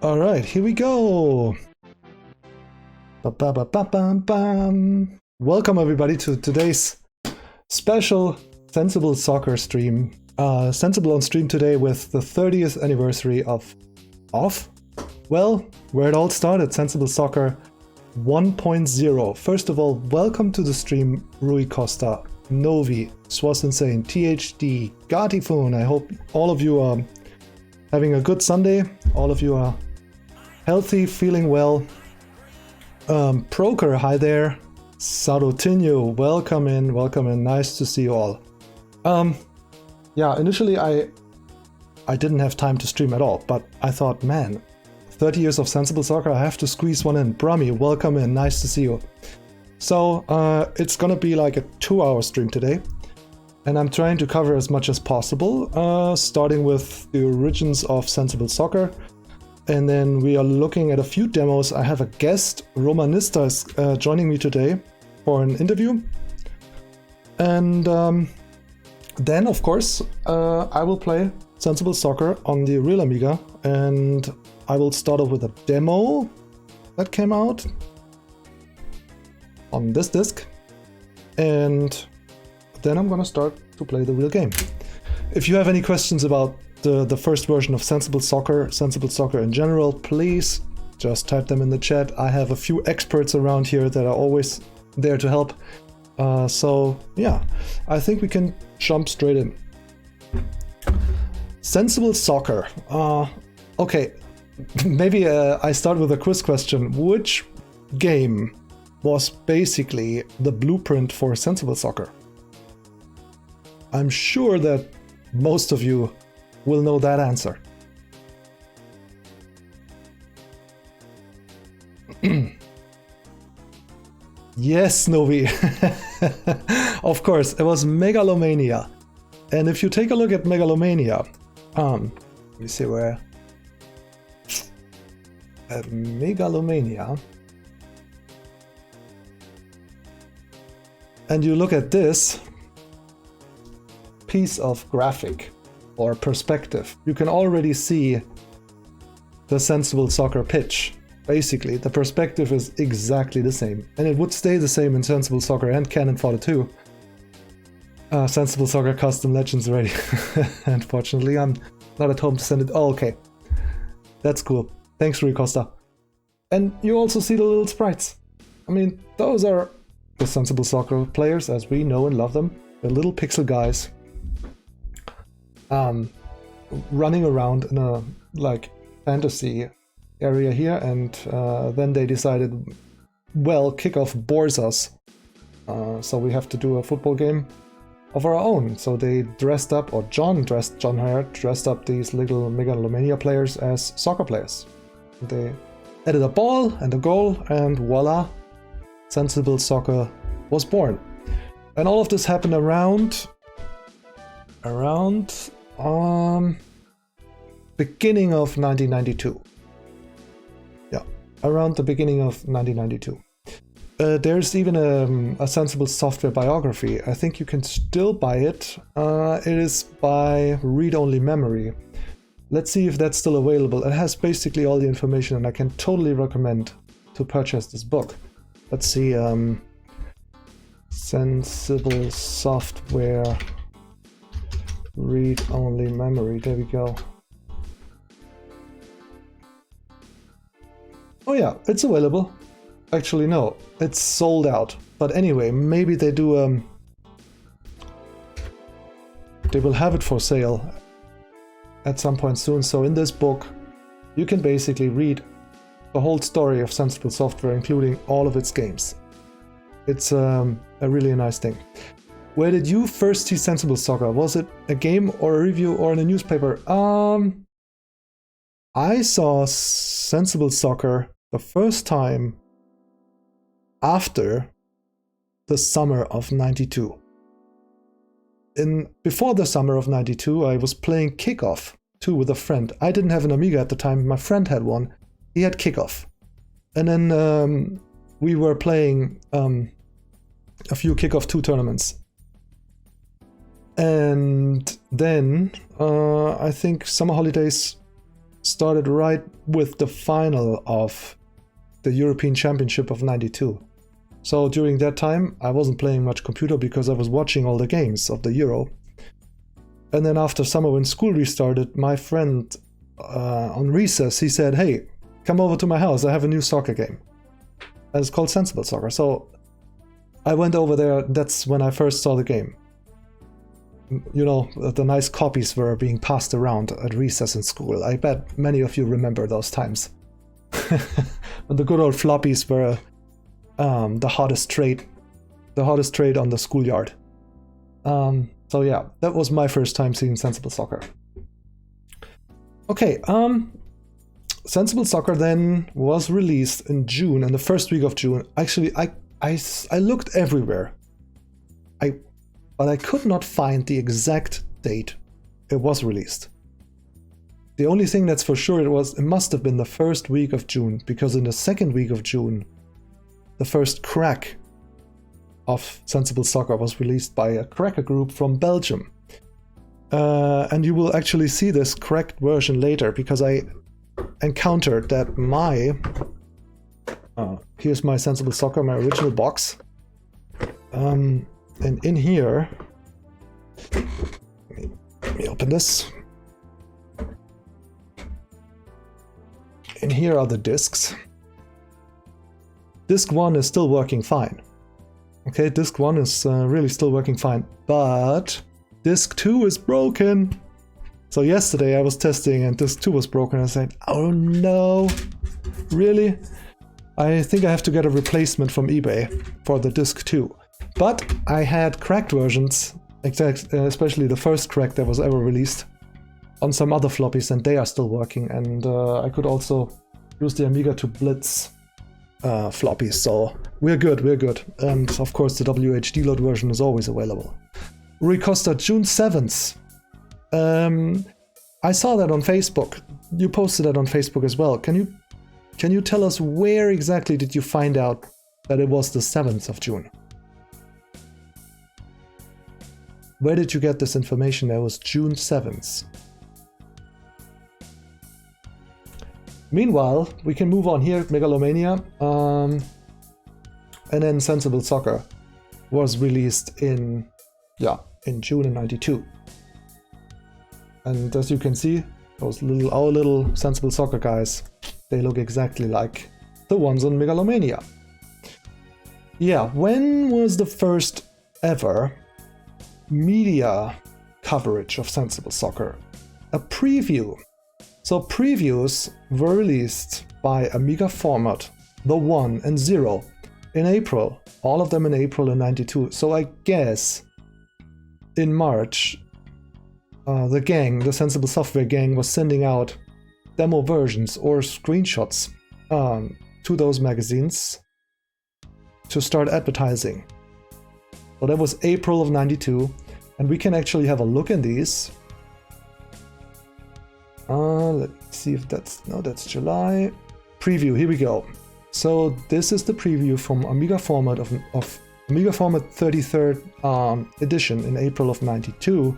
Alright, here we go! Ba-ba-ba-ba-bam-bam. Welcome everybody to today's special Sensible Soccer stream. Sensible on stream today with the 30th anniversary of? Well, where it all started, Sensible Soccer 1.0. First of all, welcome to the stream, Rui Costa, Novi, Swas Insane, THD, Gatifun. I hope all of you are having a good Sunday. All of you are healthy, feeling well. Proker, hi there. Sarotinho, welcome in, nice to see you all. Yeah, initially I didn't have time to stream at all, but I thought, man, 30 years of Sensible Soccer, I have to squeeze one in. Brummy, welcome in, nice to see you. So, it's gonna be like a 2-hour stream today, and I'm trying to cover as much as possible, starting with the origins of Sensible Soccer. And then we are looking at a few demos. I have a guest, Romanista, is joining me today for an interview. And then, of course, I will play Sensible Soccer on the real Amiga. And I will start off with a demo that came out on this disc. And then I'm gonna start to play the real game. If you have any questions about the first version of Sensible Soccer in general, please just type them in the chat. I have a few experts around here that are always there to help. So yeah, I think we can jump straight in. Sensible Soccer. Okay, maybe I start with a quiz question. Which game was basically the blueprint for Sensible Soccer? I'm sure that most of you will know that answer. Yes, Novi. Of course, it was Megalomania. And if you take a look at Megalomania, you see where? At Megalomania. And you look at this piece of graphic or perspective, you can already see the Sensible Soccer pitch. Basically, the perspective is exactly the same, and it would stay the same in Sensible Soccer and Cannon Fodder 2. Sensible Soccer Custom Legends ready. Unfortunately, I'm not at home to send it. Oh, okay. That's cool. Thanks, Rui Costa. And you also see the little sprites. I mean, those are the Sensible Soccer players as we know and love them. The little pixel guys. Running around in a fantasy area here, and then they decided, well, kickoff bores us, so we have to do a football game of our own. So they dressed up, or John Hyatt dressed up these little Megalomania players as soccer players. They added a ball and a goal, and voila, Sensible Soccer was born. And all of this happened around beginning of 1992. Yeah, around the beginning of 1992. There's even a Sensible Software biography. I think you can still buy it. It is by Read Only Memory. Let's see if that's still available. It has basically all the information, and I can totally recommend to purchase this book. Let's see, Sensible Software Read Only Memory, there we go. Oh yeah, it's available. Actually no, it's sold out. But anyway, maybe they do they will have it for sale at some point soon. So in this book, you can basically read the whole story of Sensible Software, including all of its games. It's a really nice thing. Where did you first see Sensible Soccer? Was it a game or a review or in a newspaper? I saw Sensible Soccer the first time after the summer of 92. Before the summer of 92, I was playing Kickoff 2 with a friend. I didn't have an Amiga at the time, my friend had one. He had Kickoff. And then we were playing a few Kickoff 2 tournaments. And then I think summer holidays started right with the final of the European Championship of '92. So during that time, I wasn't playing much computer because I was watching all the games of the Euro. And then after summer, when school restarted, my friend on recess, he said, "Hey, come over to my house, I have a new soccer game. And it's called Sensible Soccer." So I went over there, that's when I first saw the game. You know, the nice copies were being passed around at recess in school. I bet many of you remember those times. And the good old floppies were the hottest trade on the schoolyard. So yeah, that was my first time seeing Sensible Soccer. Okay, Sensible Soccer then was released in June, in the first week of June. Actually, I looked everywhere, but I could not find the exact date it was released. The only thing that's for sure, it must have been the first week of June, because in the second week of June, the first crack of Sensible Soccer was released by a cracker group from Belgium. And you will actually see this cracked version later, because I encountered that here's my Sensible Soccer, my original box. And in here, let me open this. In here are the discs. Disc 1 is still working fine. Okay, disc 1 is really still working fine, but disc 2 is broken. So yesterday I was testing and disc 2 was broken. I said, oh no, really? I think I have to get a replacement from eBay for the disc 2. But I had cracked versions, especially the first crack that was ever released, on some other floppies, and they are still working. And I could also use the Amiga to blitz floppies, so we're good. And of course the WHD load version is always available. Recosta June 7th. I saw that on Facebook. You posted that on Facebook as well. Can you tell us where exactly did you find out that it was the 7th of June? Where did you get this information that it was June 7th? Meanwhile, we can move on here, Megalomania. And then Sensible Soccer was released in June in '92. And as you can see, our little Sensible Soccer guys, they look exactly like the ones on Megalomania. Yeah, when was the first ever media coverage of Sensible Soccer? A preview. So previews were released by Amiga Format, the 1 and 0, in April. All of them in April in '92. So I guess in March, the Sensible Software gang was sending out demo versions or screenshots to those magazines to start advertising. So that was April of '92, and we can actually have a look in these. Let's see if that's July. Preview, here we go. So this is the preview from Amiga Format of Amiga Format 33rd edition in April of '92.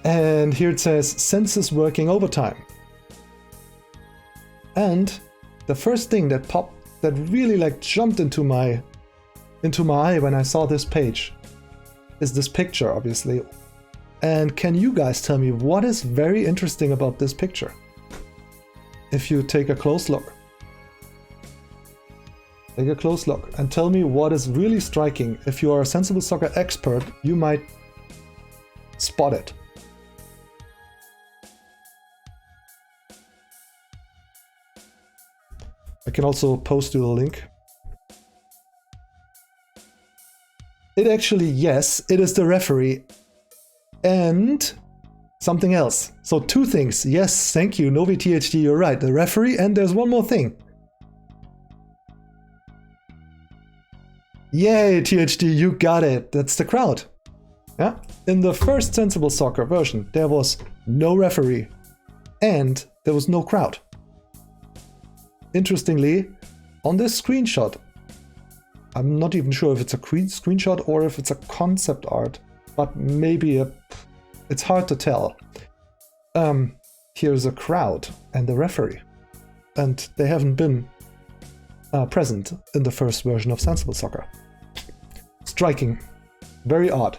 And here it says Census working overtime. And the first thing that really like jumped into my eye when I saw this page is this picture, obviously. And can you guys tell me what is very interesting about this picture? If you take a close look. Take a close look and tell me what is really striking. If you are a Sensible Soccer expert, you might spot it. I can also post you the link. It actually, yes, it is the referee and something else. So two things. Yes, thank you, Novi THD, you're right. The referee, and there's one more thing. Yay, THD, you got it. That's the crowd. Yeah. In the first Sensible Soccer version, there was no referee and there was no crowd. Interestingly, on this screenshot, I'm not even sure if it's a screenshot or if it's a concept art, but maybe it's hard to tell. here's a crowd and the referee. And they haven't been present in the first version of Sensible Soccer. Striking. Very odd.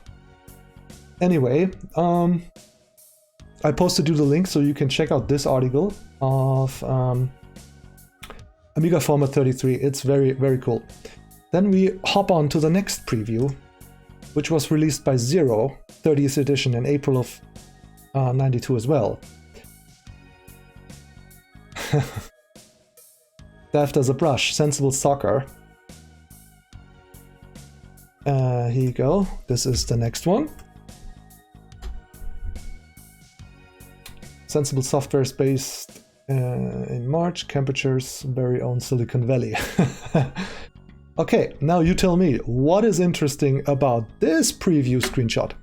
Anyway, I posted you the link so you can check out this article of Amiga Format 33. It's very, very cool. Then we hop on to the next preview, which was released by Zero, 30th edition in April of 92 as well. Deft as a brush, Sensible Soccer. Here you go. This is the next one. Sensible Software is based in March, Campechere's very own Silicon Valley. Okay, now you tell me, what is interesting about this preview screenshot?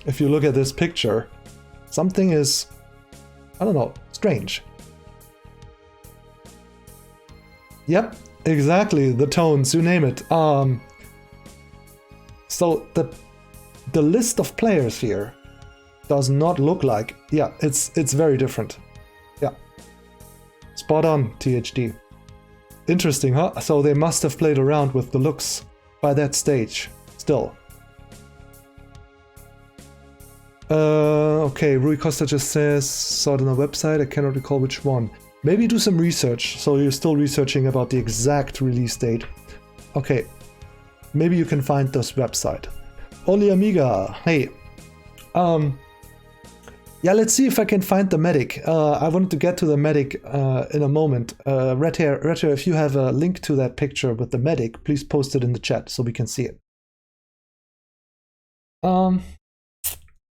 If you look at this picture, something is, I don't know, strange. Yep, exactly, the tones, you name it. So the list of players here does not look like, yeah, it's very different. Yeah, spot on, THD. Interesting, huh? So they must have played around with the looks by that stage, still. Okay, Rui Costa just says, saw it on a website, I cannot recall which one. Maybe do some research, so you're still researching about the exact release date. Okay, maybe you can find this website. Only Amiga, hey. Yeah, let's see if I can find the medic. I wanted to get to the medic in a moment. Red Hair, if you have a link to that picture with the medic, please post it in the chat so we can see it.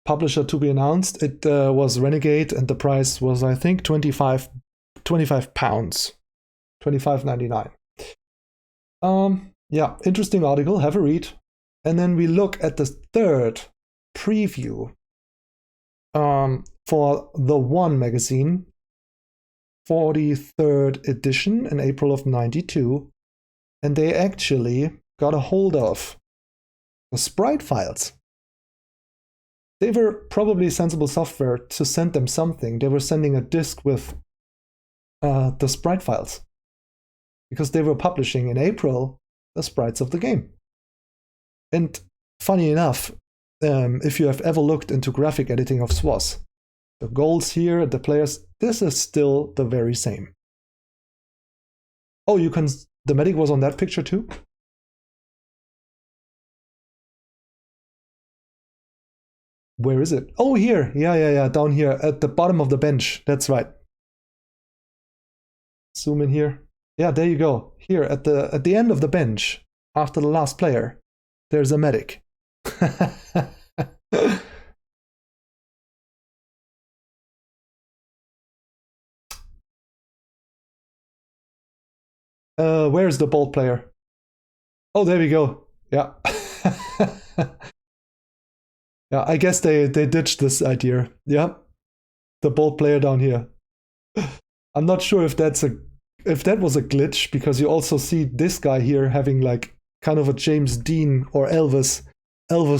Publisher to be announced. It was Renegade, and the price was, I think, £25, £25.99. Yeah, interesting article. Have a read. And then we look at the third preview for the One magazine, 43rd edition in April of 92. And they actually got a hold of the sprite files. They were probably Sensible Software to send them something. They were sending a disk with the sprite files, because they were publishing in April the sprites of the game. And funny enough, if you have ever looked into graphic editing of SWOS, the goals here, the players, this is still the very same. Oh, the medic was on that picture too? Where is it? Oh, here. Yeah, down here at the bottom of the bench. That's right. Zoom in here. Yeah, there you go. Here at the end of the bench, after the last player, there's a medic. Where's the bold player? Oh, there we go. Yeah. Yeah, I guess they ditched this idea. Yeah, the bold player down here. I'm not sure if that was a glitch, because you also see this guy here having like kind of a James Dean or Elvis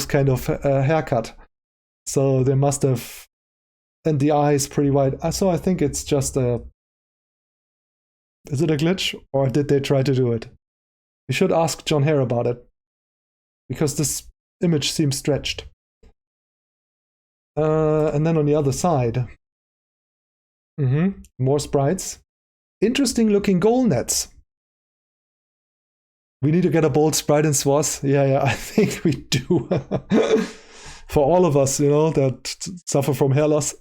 kind of haircut. So they must have, and the eye is pretty wide. So I think it's just is it a glitch, or did they try to do it? We should ask John Hare about it, because this image seems stretched. And then on the other side, more sprites. Interesting looking goal nets. We need to get a bold sprite in SWOS. Yeah, I think we do. For all of us, that suffer from hair loss.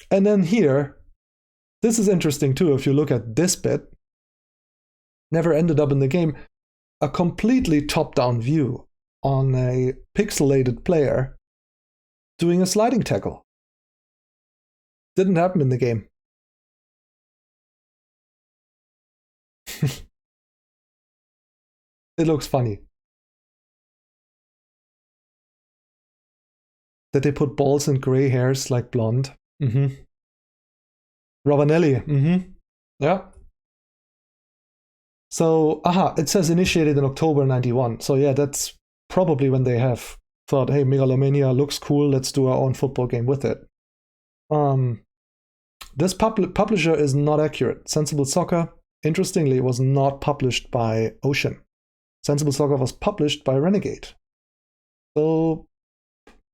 And then here, this is interesting too. If you look at this bit, never ended up in the game, a completely top-down view on a pixelated player doing a sliding tackle. Didn't happen in the game. It looks funny. That they put balls and gray hairs like blonde. Ravanelli. Yeah. So, it says initiated in October 91. So yeah, that's probably when they have thought, hey, Megalomania looks cool, let's do our own football game with it. This publisher is not accurate. Sensible Soccer, interestingly, was not published by Ocean. Sensible Soccer was published by Renegade. So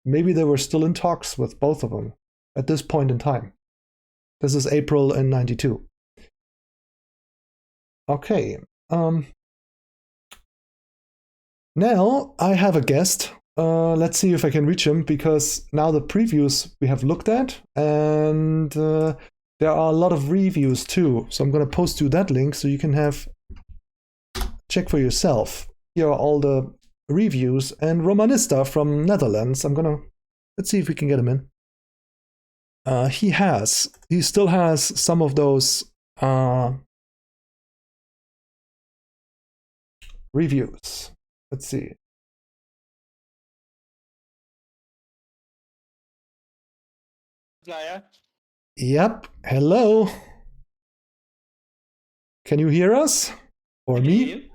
maybe they were still in talks with both of them at this point in time. This is April in 92. Okay. Now I have a guest. Let's see if I can reach him, because now the previews we have looked at, and there are a lot of reviews too. So I'm going to post you that link so you can check for yourself. Here are all the reviews, and Romanista from Netherlands. Let's see if we can get him in. He still has some of those reviews. Let's see. Flyer. Yep. Hello. Can you hear us? Or Can me? you hear you?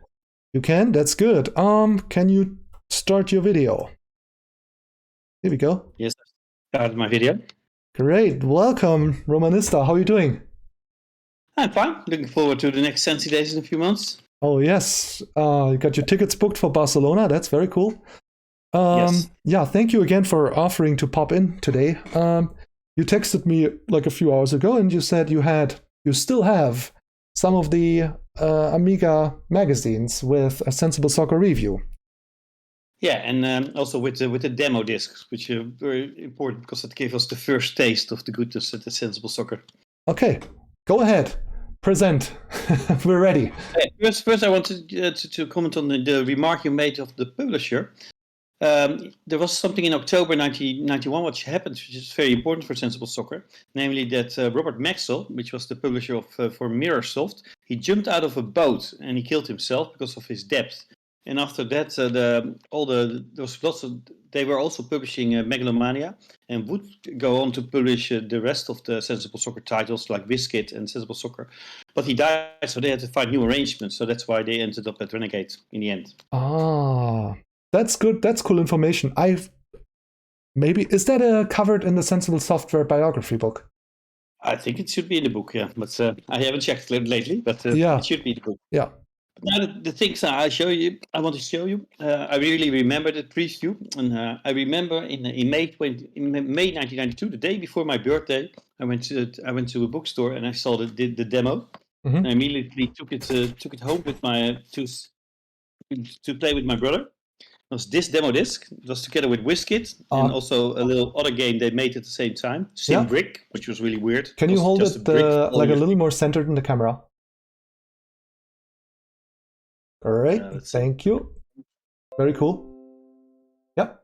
You can? That's good. Can you start your video? Here we go. Yes, I started my video. Great. Welcome, Romanista. How are you doing? I'm fine. Looking forward to the next Sensi days in a few months. Oh, yes. You got your tickets booked for Barcelona. That's very cool. Yes. Yeah, thank you again for offering to pop in today. You texted me like a few hours ago, and you said you still have some of the Amiga magazines with a Sensible Soccer review. Yeah, and also with the demo discs, which are very important because it gave us the first taste of the goodness of the Sensible Soccer. Okay, go ahead. Present. We're ready. First, I wanted to comment on the remark you made of the publisher. There was something in October 1991 which happened, which is very important for Sensible Soccer, namely that Robert Maxwell, which was the publisher for Mirrorsoft, he jumped out of a boat and he killed himself because of his debt. And after that, they were also publishing Megalomania, and would go on to publish the rest of the Sensible Soccer titles like Whiskit and Sensible Soccer. But he died, so they had to find new arrangements. So that's why they ended up at Renegade in the end. That's good. That's cool information. Is that covered in the Sensible Software biography book? I think it should be in the book, yeah. But I haven't checked lately, but Yeah. it should be in the book. Yeah. Now the things I want to show you. I really remember the preview, and I remember in May 1992, the day before my birthday, I went to a bookstore and I saw the demo. Mm-hmm. And I immediately took it home with to play with my brother. It was this demo disc. It was together with Whiskit and also a little other game they made at the same time, Sim Brick, which was really weird. Can you hold it like a little more centered in the camera? All right, thank you. Very cool. Yep.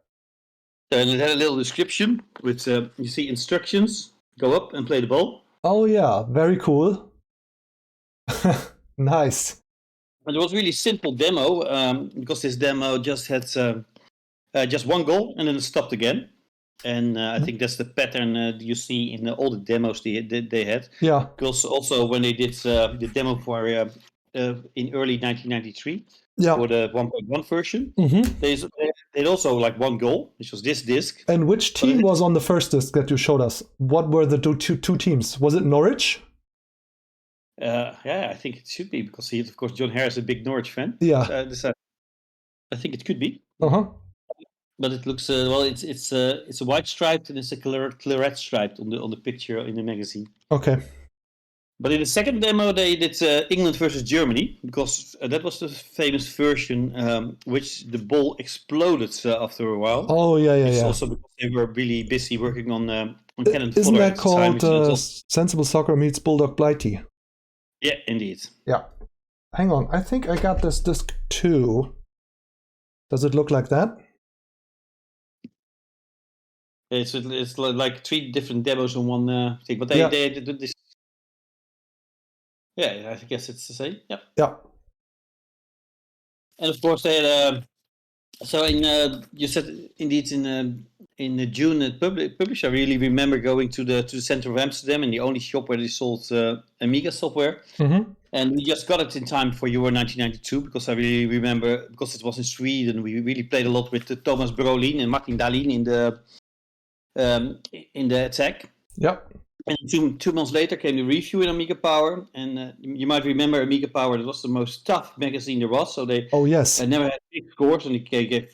And it had a little description with, you see instructions, go up and play the ball. Oh yeah, very cool. Nice. And it was a really simple demo, because this demo just had just one goal and then it stopped again. And I think that's the pattern you see in all the demos they had. Yeah. Because also when they did the demo for in early 1993 for the 1.1 version, they also like one goal, which was this disc. And which team was on the first disc that you showed us? What were the two teams? Was it Norwich? Yeah, I think it should be, because of course, John Harris is a big Norwich fan. Yeah. I think it could be. Uh-huh. But it looks it's a white striped and it's a claret striped on the picture in the magazine. Okay. But in the second demo, they did England versus Germany, because that was the famous version which the ball exploded after a while. Oh yeah. Also because they were really busy working on Cannon Fodder. Isn't that called Sensible Soccer meets Bulldog Blighty? Yeah, indeed. Yeah. Hang on, I think I got this disc too. Does it look like that? It's like 3 different demos in one thing, but they did this. Yeah, I guess it's the same. Yeah. Yeah. And of course they had. So you said indeed in in the June at published, I really remember going to the center of Amsterdam and the only shop where they sold Amiga software. Mm-hmm. And we just got it in time for Euro 1992 because I really remember, because it was in Sweden, we really played a lot with Thomas Brolin and Martin Dahlin in the attack. Yep. And 2 months later came the review in Amiga Power, and you might remember Amiga Power. That was the most tough magazine there was. So they never had big scores, and they gave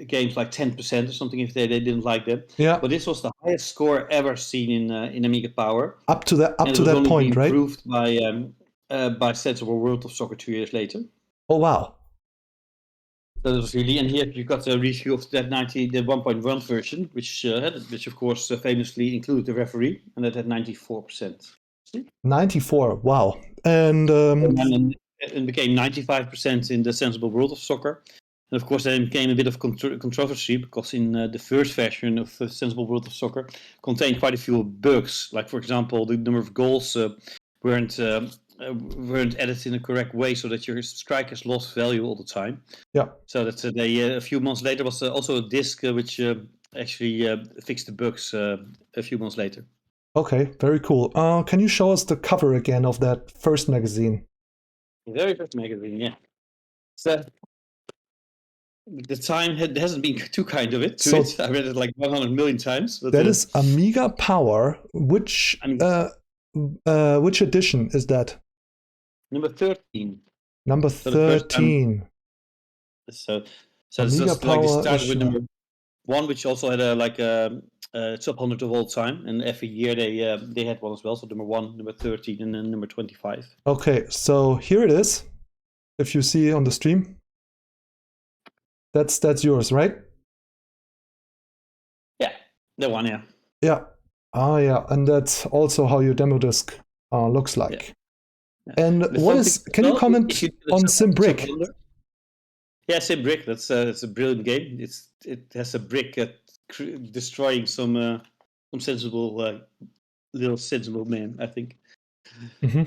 games like 10% or something if they didn't like them. Yeah. But this was the highest score ever seen in Amiga Power. Up to that point, right? Improved by Sensible World of Soccer 2 years later. Oh wow! That was really, and here you got a review of that 1.1 version, which of course famously included the referee, and that had 94%. 94, wow! And became 95% in the Sensible World of Soccer. And of course, then came a bit of controversy because in the first version of Sensible World of Soccer contained quite a few bugs. Like, for example, the number of goals weren't edited in the correct way, so that your strikers lost value all the time. Yeah. So that a few months later was also a disc which actually fixed the bugs a few months later. Okay, very cool. Can you show us the cover again of that first magazine? The very first magazine, yeah. So the time hasn't been too kind of it. I read it like 100 million times. But, that is Amiga Power. Which edition is that? Number 13. Number 13. So Amiga just Power like it started with number 1, which also had a top 100 of all time, and every year they had one as well. So number 1, number 13, and then number 25. Okay, so here it is. If you see on the stream, that's yours, right? Yeah, that one, yeah. Yeah. Ah, yeah, and that's also how your demo disc looks like. Yeah. Yeah. And can you comment on Simbrick? Yeah, Simbrick. That's a brilliant game. It has a brick destroying some sensible little sensible man, I think. Mm-hmm.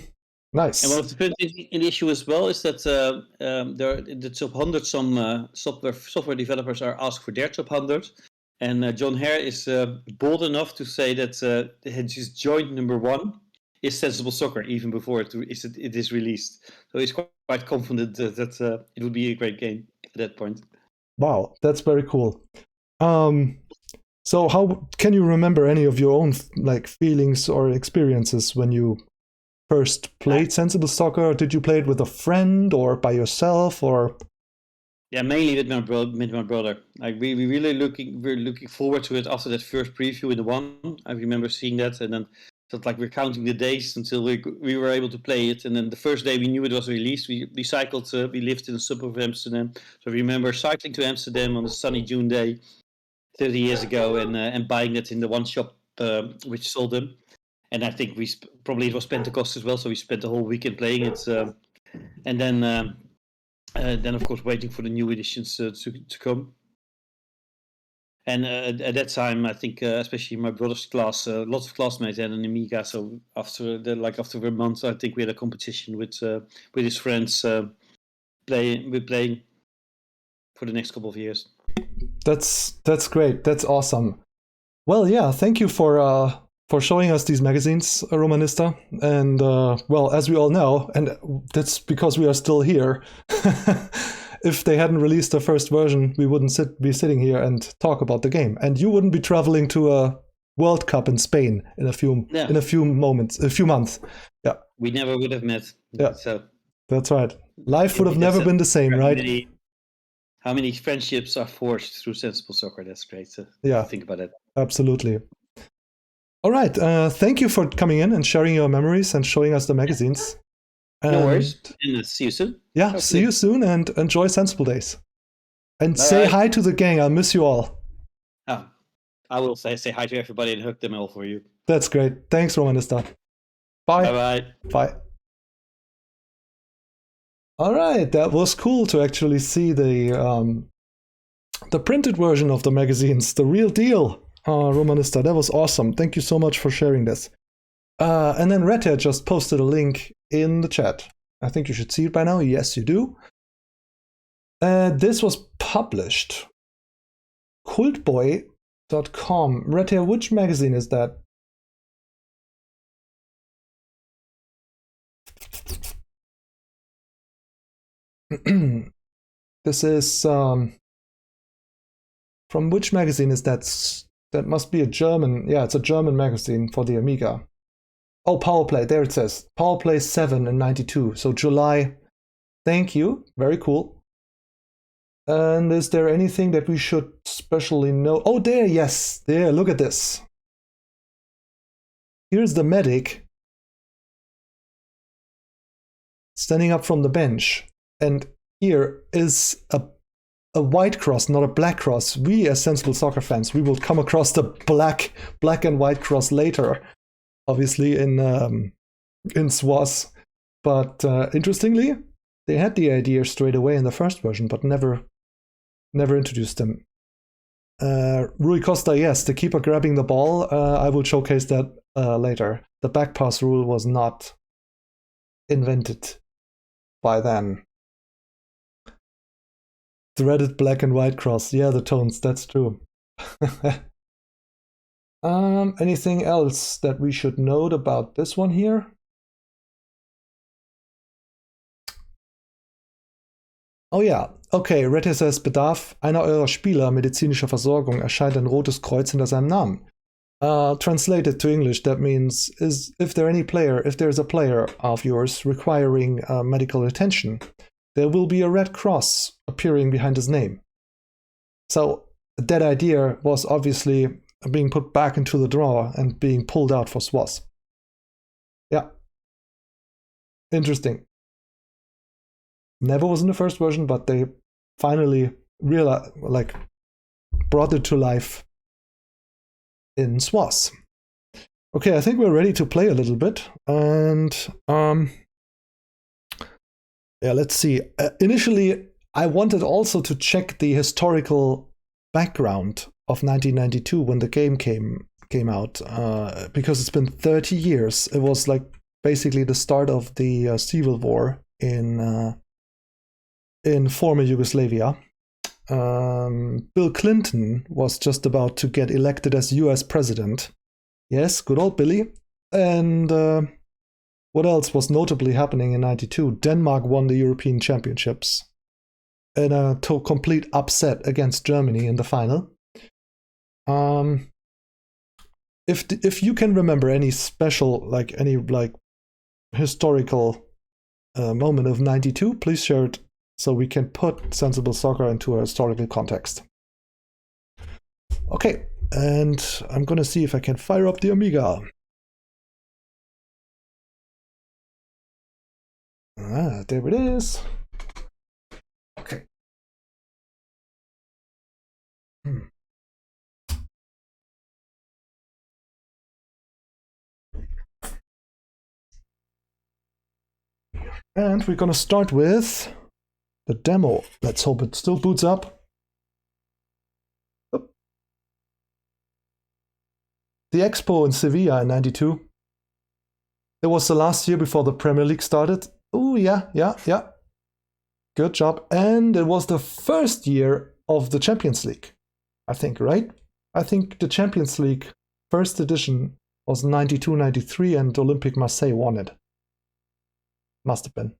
Nice. And one of the fun things in the issue as well is that there are in the top 100 some software developers are asked for their top 100, and John Hare is bold enough to say that his joint number 1 is Sensible Soccer even before it is released. So he's quite confident that it will be a great game at that point. Wow, that's very cool. So how can you remember any of your own feelings or experiences when you first played Sensible Soccer? Did you play it with a friend or by yourself, or? Yeah, mainly with my brother. Like we're looking forward to it after that first preview in the 1. I remember seeing that, and then felt like we're counting the days until we were able to play it. And then the first day we knew it was released, we cycled. We lived in the suburb of Amsterdam, so I remember cycling to Amsterdam on a sunny June day 30 years ago, and buying it in the one shop which sold them. And I think it was Pentecost as well, so we spent the whole weekend playing it. And then of course waiting for the new editions to come. And at that time, I think, especially in my brother's class, lots of classmates had an Amiga. So after a month, I think we had a competition with his friends playing for the next couple of years. That's great. That's awesome. Well, yeah, thank you for showing us these magazines, Romanista. And well, as we all know, and that's because we are still here. If they hadn't released the first version, we wouldn't be sitting here and talk about the game, and you wouldn't be traveling to a World Cup in Spain in a few months. Yeah, we never would have met. Yeah, so that's right. Life would have never been the same, right? How many friendships are forged through Sensible Soccer? That's great to think about it. Absolutely. All right. Thank you for coming in and sharing your memories and showing us the magazines. No worries. And see you soon. Yeah, hopefully. See you soon, and enjoy Sensible Days. And say hi to the gang. I miss you all. Oh, I will say hi to everybody and hug them all for you. That's great. Thanks, Romanista. Bye. Bye-bye. Bye. All right, that was cool to actually see the printed version of the magazines, the real deal. Romanista, that was awesome. Thank you so much for sharing this. And then Red Hat just posted a link in the chat. I think you should see it by now. Yes, you do. This was published. Cult Boy .com. Red Hair, which magazine is that? This is from which magazine is that? That must be a German. Yeah, it's a German magazine for the Amiga. Oh, Powerplay. There it says Powerplay 7 in '92. So July. Thank you. Very cool. And is there anything that we should specially know? Oh, there. Yes, there. Look at this. Here's the medic standing up from the bench, and here is a white cross, not a black cross. We, as Sensible Soccer fans, we will come across the black and white cross later, obviously in SWAS. But interestingly, they had the idea straight away in the first version, but never introduced them. Rui Costa, yes, the keeper grabbing the ball. I will showcase that later. The back pass rule was not invented by then. Threaded black and white cross. Yeah, the tones, that's true. Anything else that we should note about this one here? Oh ja, okay, Red says, Bedarf einer eurer Spieler medizinischer Versorgung erscheint ein rotes Kreuz hinter seinem Namen. Translated to English, that means if there's a player of yours requiring medical attention, there will be a red cross appearing behind his name. So that idea was obviously being put back into the drawer and being pulled out for SWAS. Yeah. Interesting. Never was in the first version, but they finally brought it to life in SWAS. Okay, I think we're ready to play a little bit. And yeah, let's see. Initially, I wanted also to check the historical background of 1992 when the game came out, because it's been 30 years. It was like basically the start of the civil war in former Yugoslavia. Bill Clinton was just about to get elected as US president. Yes, good old Billy. And what else was notably happening in '92? Denmark won the European Championships in a complete upset against Germany in the final. If you can remember any special, any historical moment of '92, please share it so we can put Sensible Soccer into a historical context. Okay, and I'm gonna see if I can fire up the Amiga. There it is. Okay. And we're gonna start with the demo. Let's hope it still boots up. The Expo in Sevilla in '92. It was the last year before the Premier League started. Oh, yeah. Good job. And it was the first year of the Champions League, I think, right? I think the Champions League first edition was '92-'93 and Olympique Marseille won it. Must have been.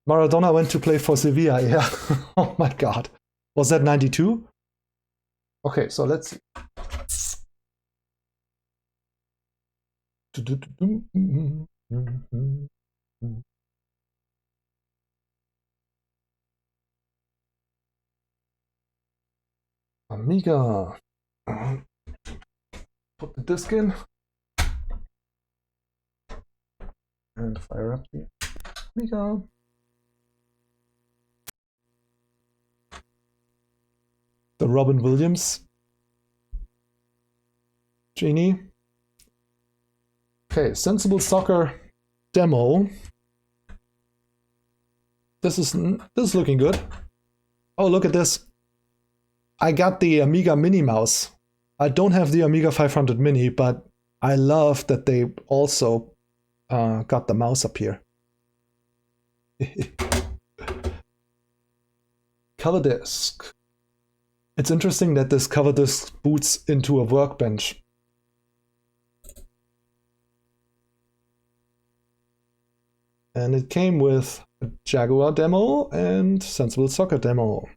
Maradona went to play for Sevilla, yeah. Oh my god. Was that '92? Okay, so let's see. Amiga. Put the disc in. And fire up the Amiga. The Robin Williams Genie. Okay, Sensible Soccer demo. This is looking good. Oh, look at this. I got the Amiga Mini Mouse. I don't have the Amiga 500 Mini, but I love that they also got the mouse up here. Cover disc. It's interesting that this cover disc boots into a workbench. And it came with a Jaguar demo and Sensible Soccer demo.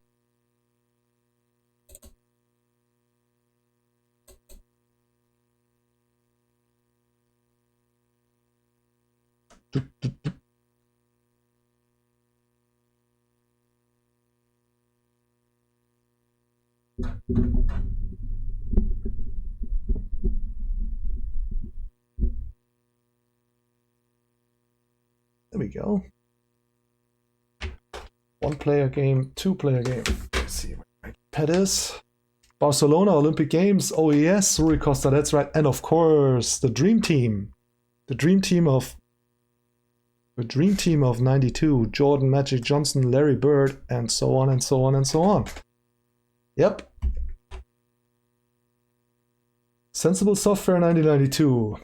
There we go. 1-player game, 2-player game. Let's see where my pad is. Barcelona Olympic Games. Oh yes, Rui Costa, that's right. And of course, the Dream Team. The Dream Team of 92. Jordan, Magic Johnson, Larry Bird, and so on and so on and so on. Yep. Sensible Software 1992.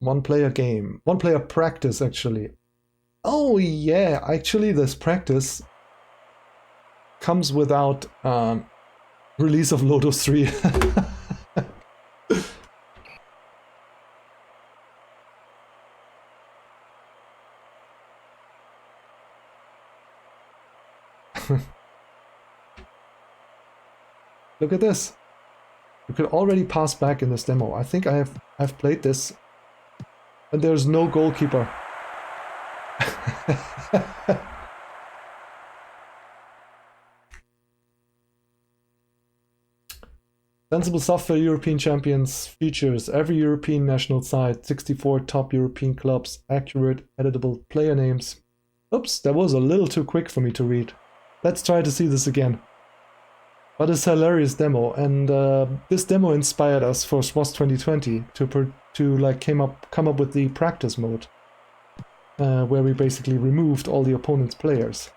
1-player game. 1-player practice, actually. Oh yeah, actually this practice comes without release of Lotus 3. Look at this. You could already pass back in this demo. I think I've played this and there's no goalkeeper. Sensible Software European Champions features every European national side, 64 top European clubs, accurate, editable player names. Oops, that was a little too quick for me to read. Let's try to see this again. But it's a hilarious demo, and this demo inspired us for SWOS 2020 to like come up with the practice mode, where we basically removed all the opponent's players.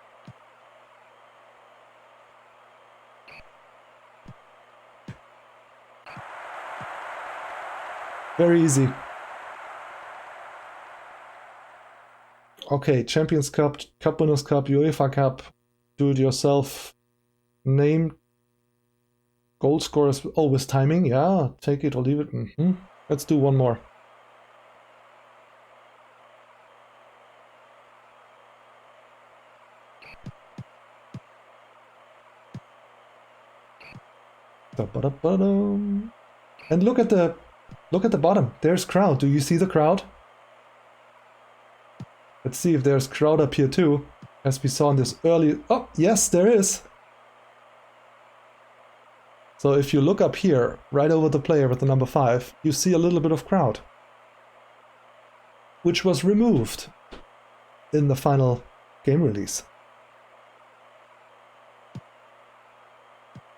Very easy. Okay, Champions Cup, Cup Winners' Cup, UEFA Cup, do it yourself, name, goal scorers, always timing, yeah, take it or leave it. Let's do one more. And look at the bottom. There's crowd. Do you see the crowd? Let's see if there's crowd up here too, as we saw in this early. Oh, yes, there is. So if you look up here, right over the player with the number 5, you see a little bit of crowd, which was removed in the final game release.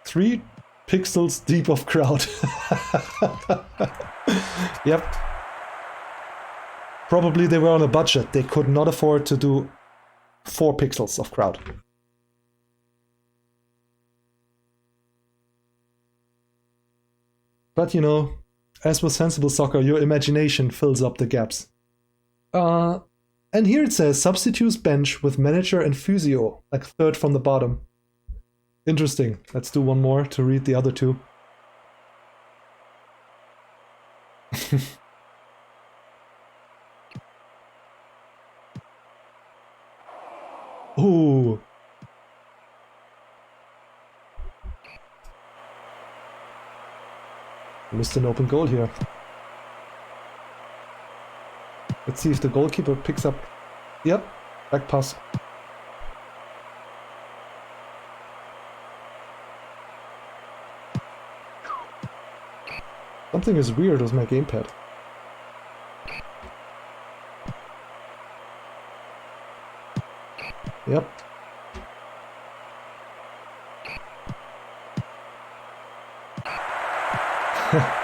3 pixels deep of crowd. Yep. Probably they were on a budget. They could not afford to do 4 pixels of crowd. But you know, as with Sensible Soccer, your imagination fills up the gaps. And here it says substitutes bench with manager and physio, like third from the bottom. Interesting. Let's do one more to read the other 2. Ooh. Missed an open goal here. Let's see if the goalkeeper picks up. Yep, back pass. Something is weird with my gamepad. Yep.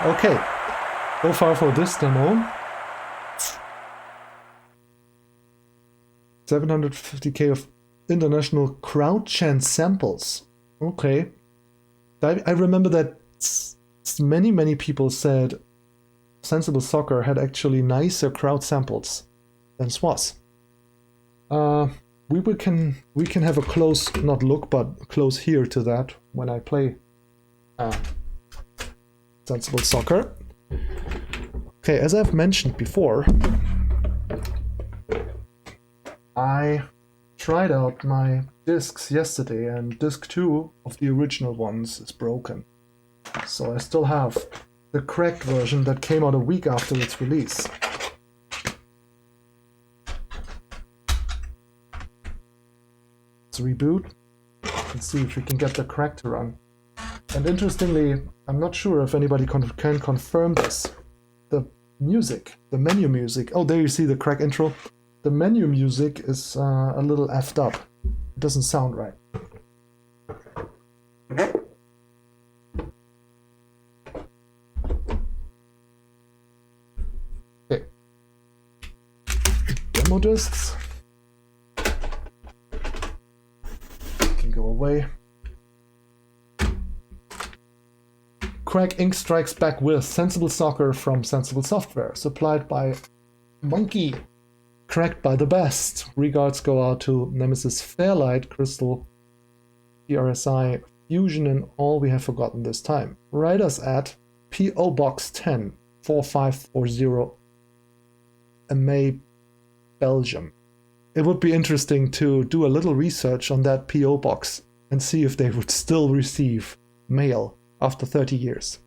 Okay, so far for this demo. 750k of international crowd chant samples. Okay. I remember that many people said Sensible Soccer had actually nicer crowd samples than SWOS. We can have a close, not look, but close here to that when I play Sensible Soccer. Okay, as I've mentioned before, I tried out my discs yesterday, and disc 2 of the original ones is broken. So I still have the cracked version that came out a week after its release. Let's reboot and see if we can get the crack to run. And interestingly, I'm not sure if anybody can confirm this. The music, the menu music, oh, there you see the crack intro. The menu music is a little effed up. It doesn't sound right. Okay. Demo discs. Can go away. Crack Inc. strikes back with Sensible Soccer from Sensible Software, supplied by Monkey. Cracked by the best. Regards go out to Nemesis Fairlight, Crystal, PRSI, Fusion, and all we have forgotten this time. Write us at P.O. Box 10 4540 Amay, Belgium. It would be interesting to do a little research on that P.O. box and see if they would still receive mail after 30 years.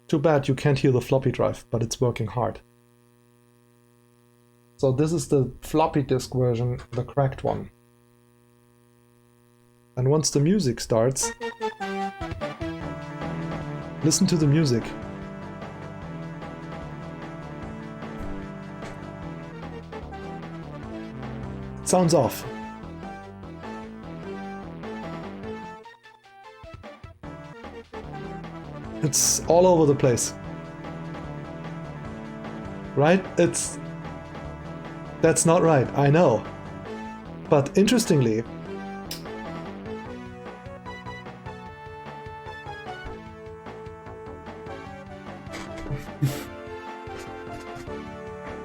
Too bad you can't hear the floppy drive, but it's working hard. So this is the floppy disk version, the cracked one. And once the music starts, listen to the music. It sounds off. It's all over the place. Right? That's not right, I know. But interestingly,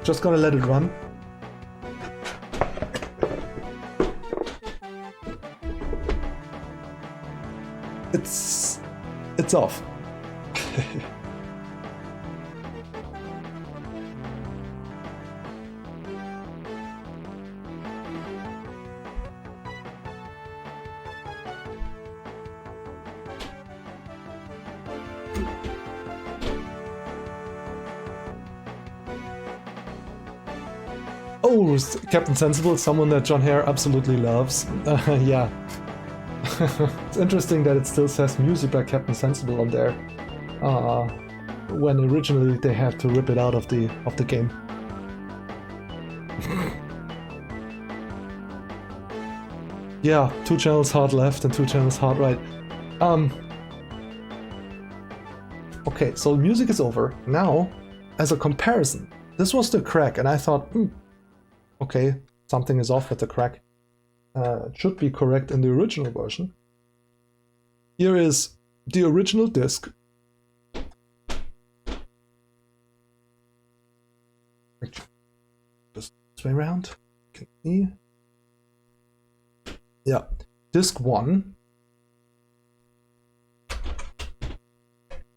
just gonna let it run. It's off. Oh, Captain Sensible, someone that John Hare absolutely loves. Yeah. It's interesting that it still says music by Captain Sensible on there, when originally they had to rip it out of the game. Yeah, 2 channels hard left and 2 channels hard right. Okay, so music is over. Now, as a comparison, this was the crack, and I thought, okay, something is off with the crack. It should be correct in the original version. Here is the original disc. Just this way around. Can you see? Yeah, disc 1.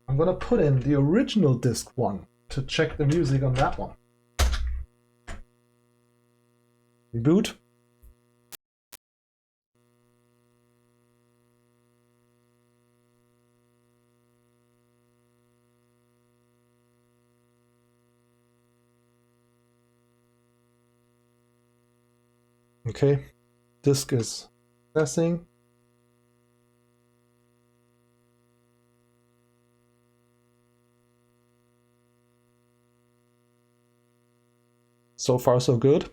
I'm gonna put in the original disc 1 to check the music on that one. Reboot. Okay, disk is pressing. So far, so good.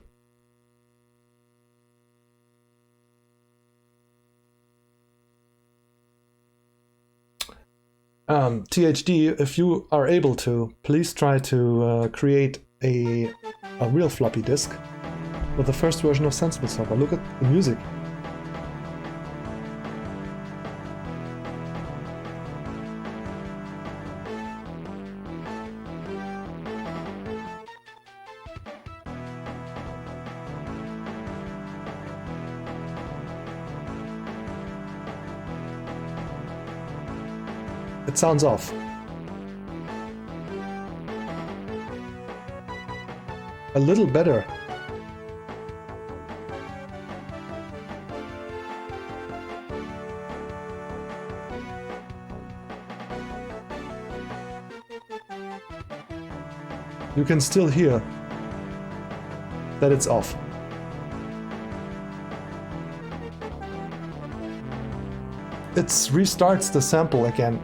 THD, if you are able to, please try to create a real floppy disk with the first version of Sensible Soccer. Look at the music. It sounds off. A little better. You can still hear that it's off. It restarts the sample again.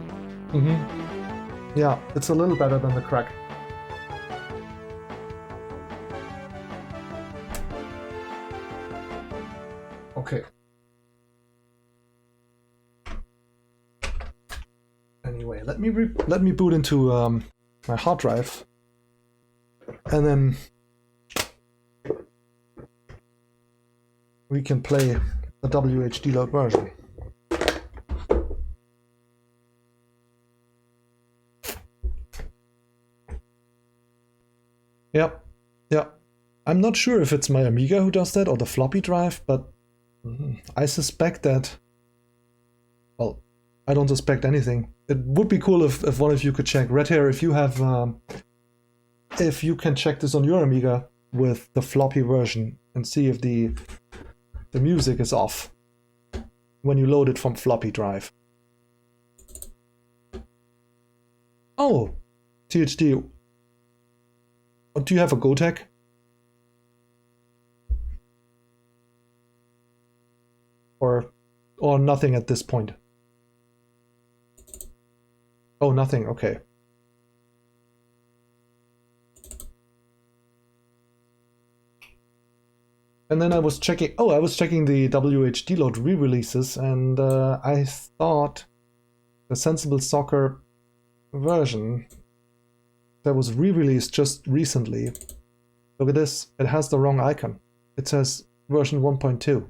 Yeah, it's a little better than the crack. Okay. Anyway, let me boot into my hard drive, and then we can play the WHD load version. Yep. I'm not sure if it's my Amiga who does that or the floppy drive, but I suspect that. Well, I don't suspect anything. It would be cool if one of you could check. Red Hair, if you have, if you can check this on your Amiga with the floppy version and see if the music is off when you load it from floppy drive. Oh, THD. Do you have a GoTech? Or nothing at this point? Oh, nothing, okay. And then I was checking the WHD load re-releases, and I thought the Sensible Soccer version that was re-released just recently. Look at this, it has the wrong icon. It says version 1.2.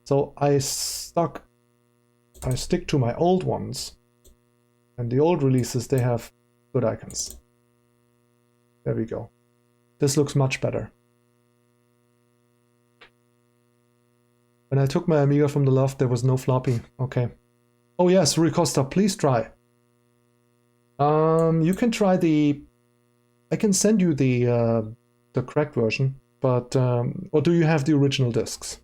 So I stick to my old ones, and the old releases, they have good icons. There we go. This looks much better. When I took my Amiga from the loft, there was no floppy. Okay. Oh yes, Rui Costa, please try. You can try I can send you the correct version, but or do you have the original discs?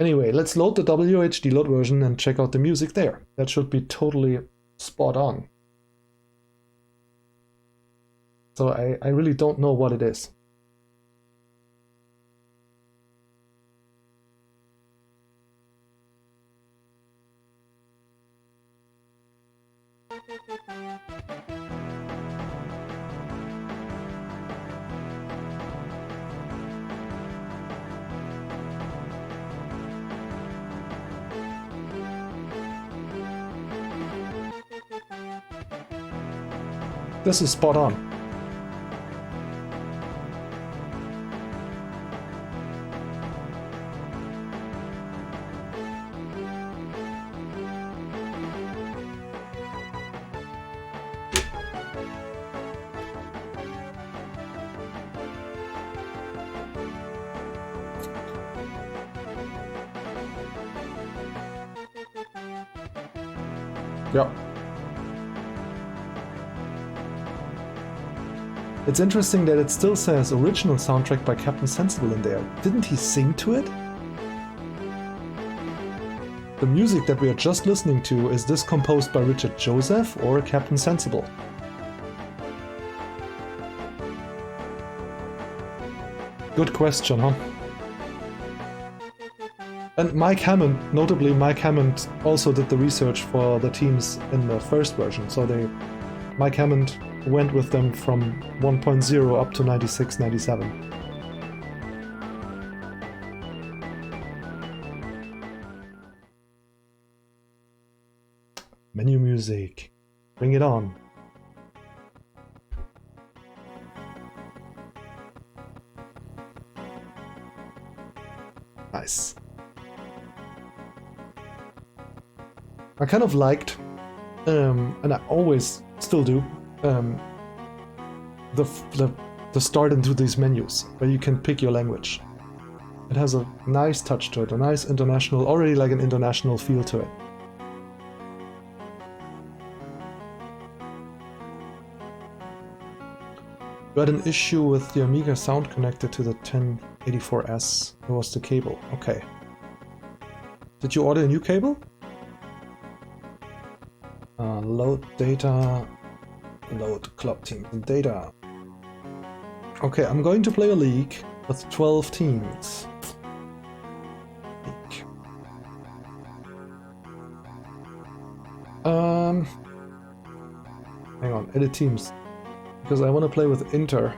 Anyway, let's load the WHD load version and check out the music there. That should be totally spot on. So I really don't know what it is. This is spot on. Yeah. It's interesting that it still says original soundtrack by Captain Sensible in there. Didn't he sing to it? The music that we are just listening to, is this composed by Richard Joseph or Captain Sensible? Good question, huh? And Mike Hammond, notably Mike Hammond also did the research for the teams in the first version, so Mike Hammond went with them from 1.0 up to 96, 97. Menu music. Bring it on. Nice. I kind of liked, and I always still do, the start into these menus where you can pick your language. It has a nice touch to it, a nice international, already like an international feel to it. You had an issue with the Amiga sound connected to the 1084S. It was the cable. Okay. Did you order a new cable? Load data. Load club teams and data. Okay, I'm going to play a league with 12 teams. League. Hang on, edit teams. Because I want to play with Inter.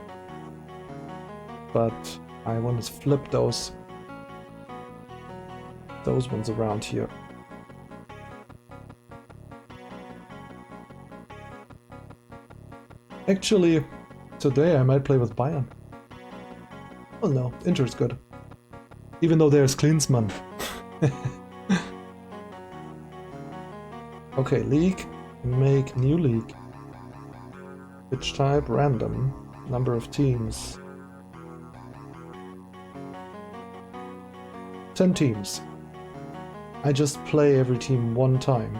But I want to flip those ones around here. Actually, today I might play with Bayern. Oh no, Inter's good. Even though there's Klinsmann. Okay, league. Make new league. Pitch type, random. Number of teams. 10 teams. I just play every team one time.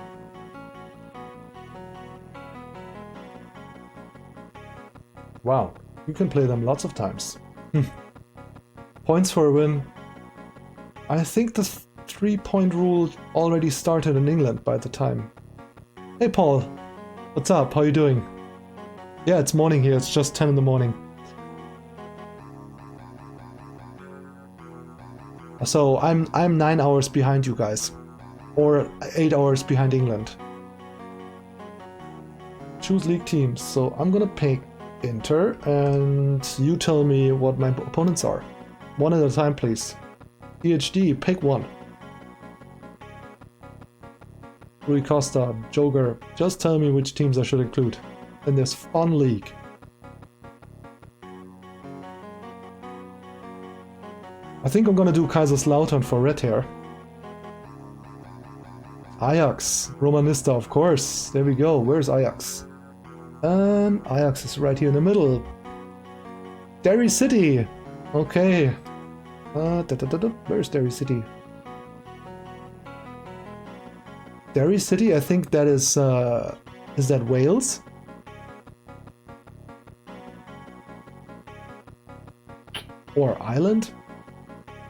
Wow, you can play them lots of times. Points for a win. I think the 3-point rule already started in England by the time. Hey Paul, what's up? How you doing? Yeah, it's morning here. It's just 10 in the morning. So I'm 9 hours behind you guys, or 8 hours behind England. Choose league teams. So I'm gonna pick Inter, and you tell me what my opponents are. One at a time, please. PhD, pick one. Rui Costa, Joker, just tell me which teams I should include in this fun league. I think I'm gonna do Kaiserslautern for red hair. Ajax, Romanista, of course. There we go. Where's Ajax? Ajax is right here in the middle. Derry City. Okay. Where's Derry City? Derry City, I think that is that Wales? Or Ireland?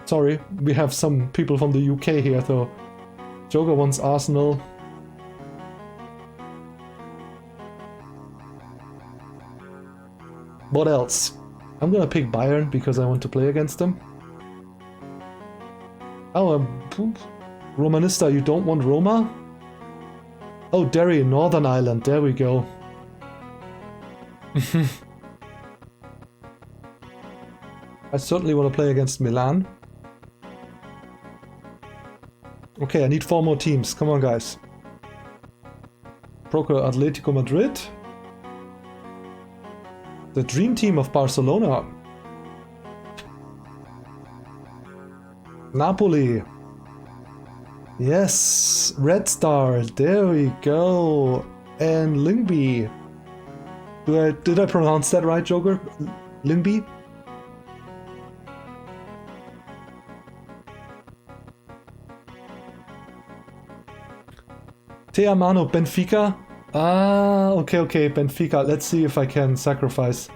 Sorry, we have some people from the UK here though. Joker wants Arsenal. What else? I'm gonna pick Bayern because I want to play against them. Oh, Romanista, you don't want Roma? Oh, Derry, Northern Ireland, there we go. I certainly want to play against Milan. Okay, I need 4 more teams. Come on, guys. Procure Atletico Madrid. The dream team of Barcelona. Napoli. Yes, Red Star. There we go. And Lyngby. Did I pronounce that right, Joker? Lyngby? Te Amano, Benfica? Ah, okay, Benfica. Let's see if I can sacrifice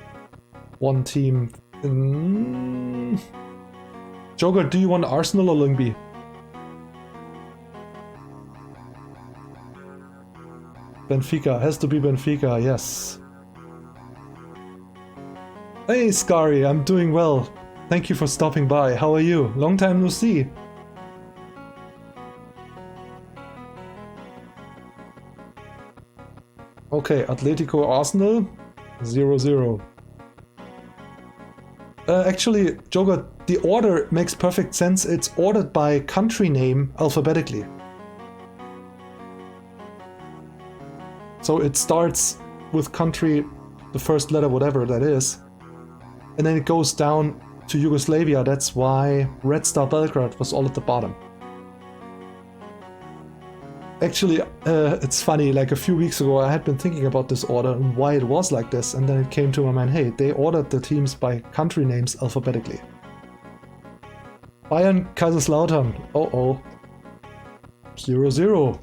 one team. Joker, do you want Arsenal or Lyngby? Benfica, has to be Benfica, yes. Hey Scary, I'm doing well. Thank you for stopping by. How are you? Long time no see. Okay, Atletico Arsenal, 0-0. Actually, Joker, the order makes perfect sense. It's ordered by country name alphabetically. So it starts with country, the first letter, whatever that is, and then it goes down to Yugoslavia. That's why Red Star Belgrade was all at the bottom. Actually, it's funny, like a few weeks ago I had been thinking about this order and why it was like this, and then it came to my mind, hey, they ordered the teams by country names alphabetically. Bayern, Kaiserslautern, oh. 0-0.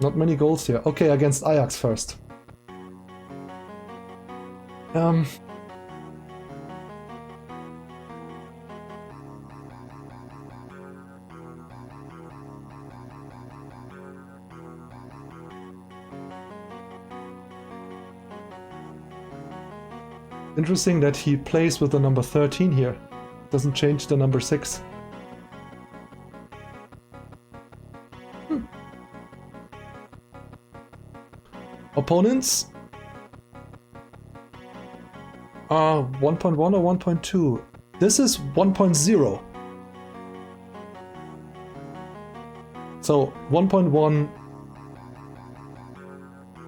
Not many goals here. Okay, against Ajax first. Interesting that he plays with the number 13 here. Doesn't change the number 6. Opponents are 1.1 or 1.2. This is 1.0. So 1.1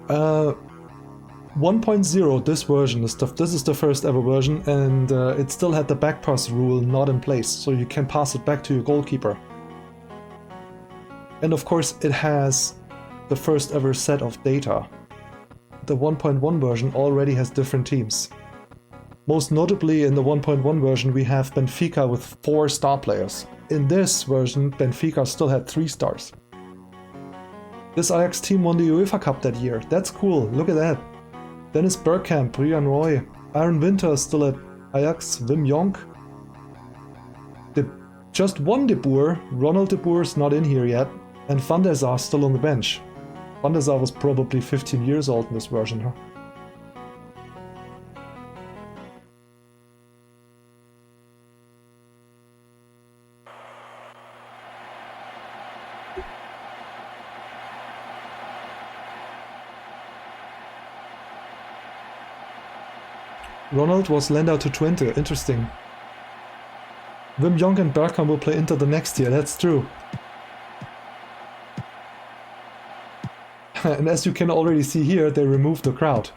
1.0, this version, this is the first ever version, and it still had the back pass rule not in place, so you can pass it back to your goalkeeper. And of course it has the first ever set of data. The 1.1 version already has different teams. Most notably in the 1.1 version we have Benfica with 4 star players. In this version Benfica still had 3 stars. This Ajax team won the UEFA Cup that year. That's cool, look at that. Dennis Bergkamp, Brian Roy, Aaron Winter is still at Ajax, Wim Jonk. Just one De Boer, Ronald De Boer is not in here yet, and Van der Sar still on the bench. Van der Sar was probably 15 years old in this version, huh? Ronald was lent out to Twente, interesting. Wim Jonk and Bergkamp will play Inter the next year, that's true. And as you can already see here, they removed the crowd.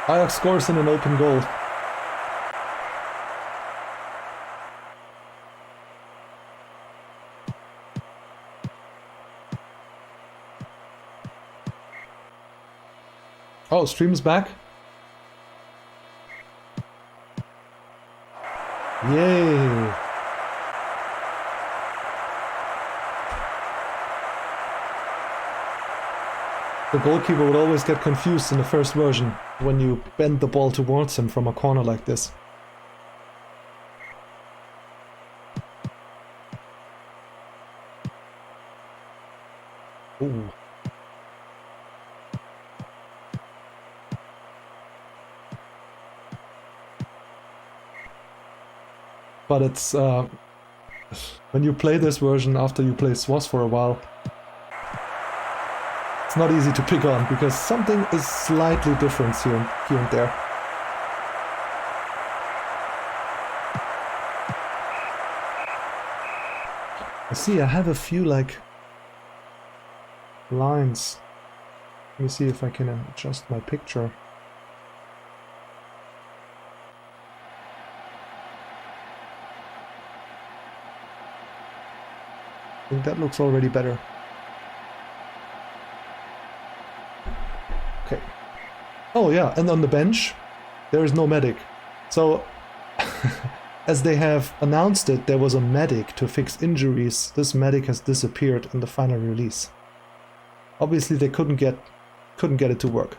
Ajax scores in an open goal. Oh, stream's back? Yay! The goalkeeper would always get confused in the first version when you bend the ball towards him from a corner like this. Ooh. But it's when you play this version after you play SWAS for a while, it's not easy to pick on because something is slightly different here and there. I see, I have a few like lines. Let me see if I can adjust my picture. I think that looks already better. Okay. Oh yeah, and on the bench, there is no medic. So, as they have announced it, there was a medic to fix injuries. This medic has disappeared in the final release. Obviously, they couldn't get it to work.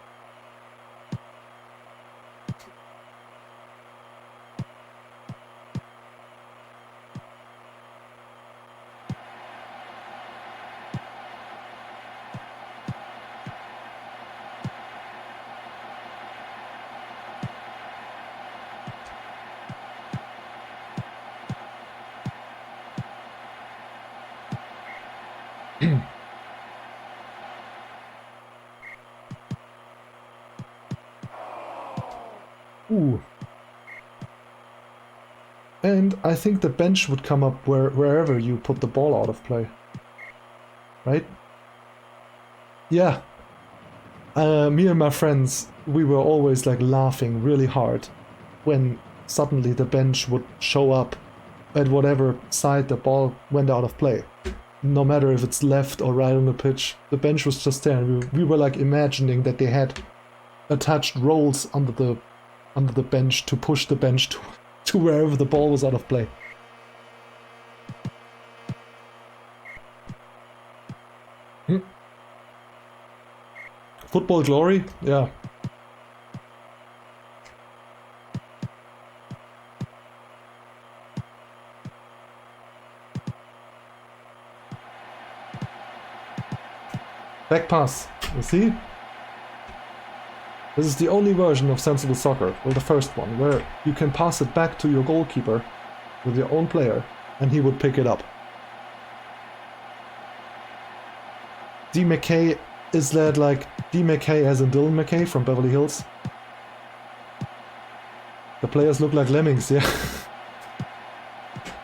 Ooh. And I think the bench would come up wherever you put the ball out of play. Right? Yeah. Me and my friends, we were always like laughing really hard when suddenly the bench would show up at whatever side the ball went out of play. No matter if it's left or right on the pitch, the bench was just there. We were like imagining that they had attached rolls under the bench to push the bench to wherever the ball was out of play. Football glory? Yeah. Back pass. You see? This is the only version of sensible soccer, well, the first one, where you can pass it back to your goalkeeper with your own player, and he would pick it up. D. McKay, is that like D. McKay as in Dylan McKay from Beverly Hills? The players look like lemmings, yeah.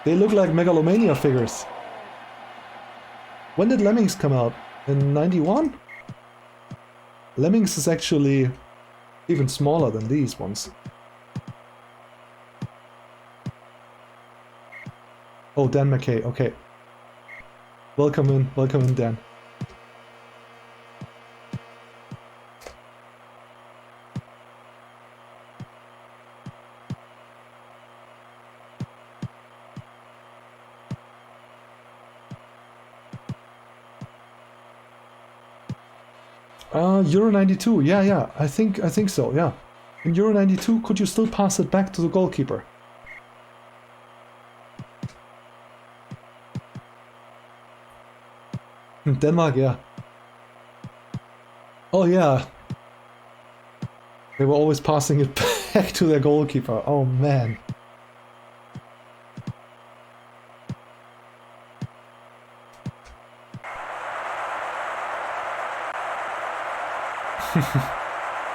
They look like Megalomania figures. When did Lemmings come out? In 91? Lemmings is actually even smaller than these ones. Oh, Dan McKay, okay. Welcome in, Dan. Euro 92, yeah, I think so, yeah. In Euro 92, could you still pass it back to the goalkeeper? Denmark, yeah. Oh yeah. They were always passing it back to their goalkeeper. Oh man.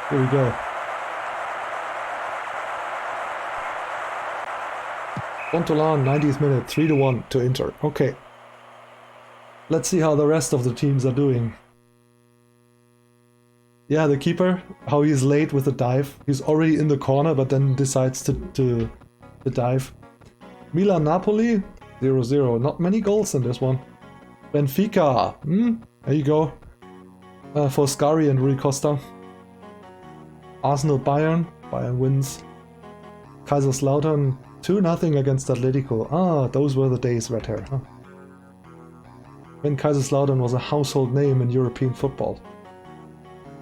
Here we go. Bontolan, 90th minute, 3-1 to Inter. Okay. Let's see how the rest of the teams are doing. Yeah, the keeper, how he's late with the dive. He's already in the corner, but then decides to dive. Milan Napoli, 0-0. Not many goals in this one. Benfica, there you go. For Scari and Rui Costa. Arsenal Bayern wins. Kaiserslautern 2-0 against Atletico. Ah, those were the days, Red Hair. Huh? When Kaiserslautern was a household name in European football.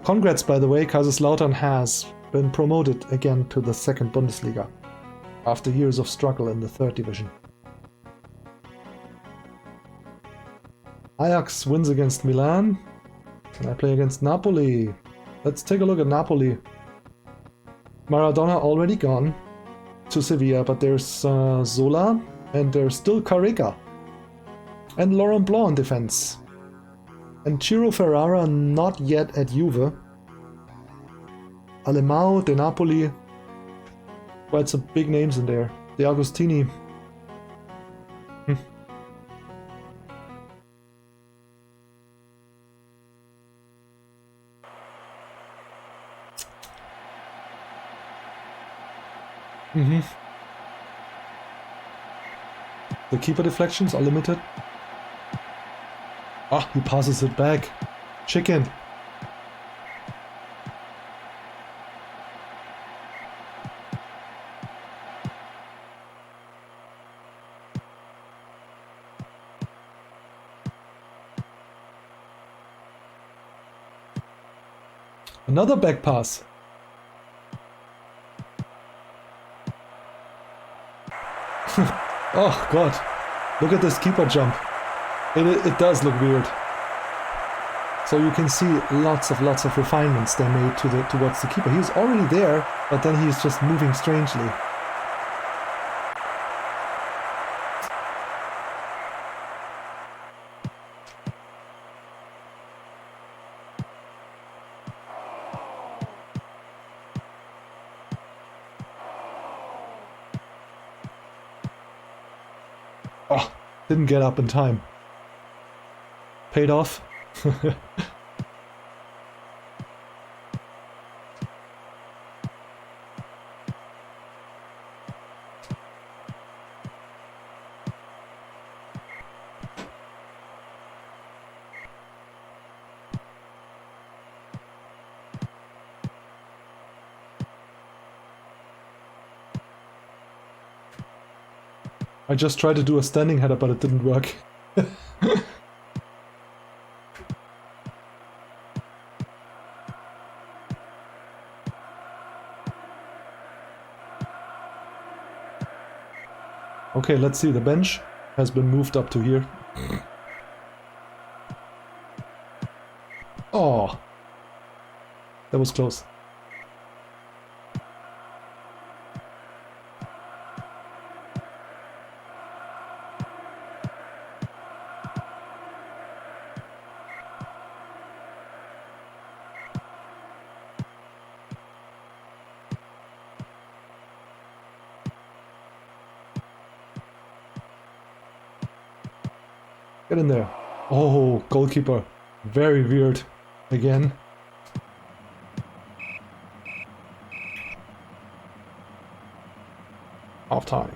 Congrats, by the way, Kaiserslautern has been promoted again to the second Bundesliga after years of struggle in the third division. Ajax wins against Milan. And I play against Napoli. Let's take a look at Napoli. Maradona already gone to Sevilla, but there's Zola, and there's still Carrica. And Laurent Blanc in defense. And Ciro Ferrara not yet at Juve. Alemão, De Napoli. Quite some big names in there. De Agostini. The keeper deflections are limited. Ah, he passes it back. Chicken. Another back pass. Oh god, look at this keeper jump. It does look weird. So you can see lots of refinements they made towards the keeper. He's already there, but then he's just moving strangely. Oh, didn't get up in time. Paid off. I just tried to do a standing header, but it didn't work. Okay, let's see. The bench has been moved up to here. Oh, that was close. Get in there. Oh, goalkeeper. Very weird. Again. Half time.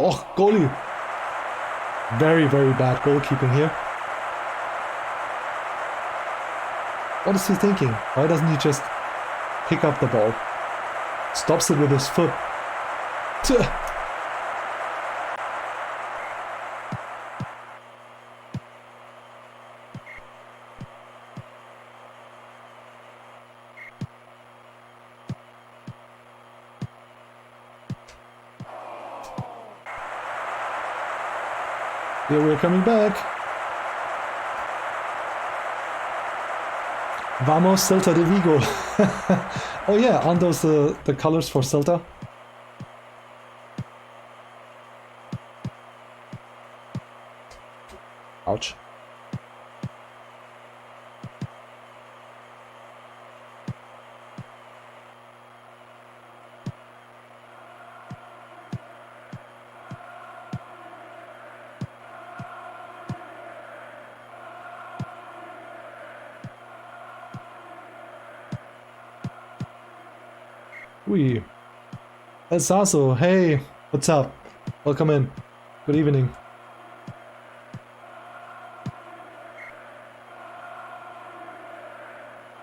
Oh, goalie. Very bad goalkeeping here. What is he thinking? Why doesn't he just pick up the ball? Stops it with his foot. Here we're coming back. Vamos Celta de Vigo. Oh yeah, aren't those the colors for Celta? Ouch. Wee. El Sasso, hey, what's up? Welcome in. Good evening.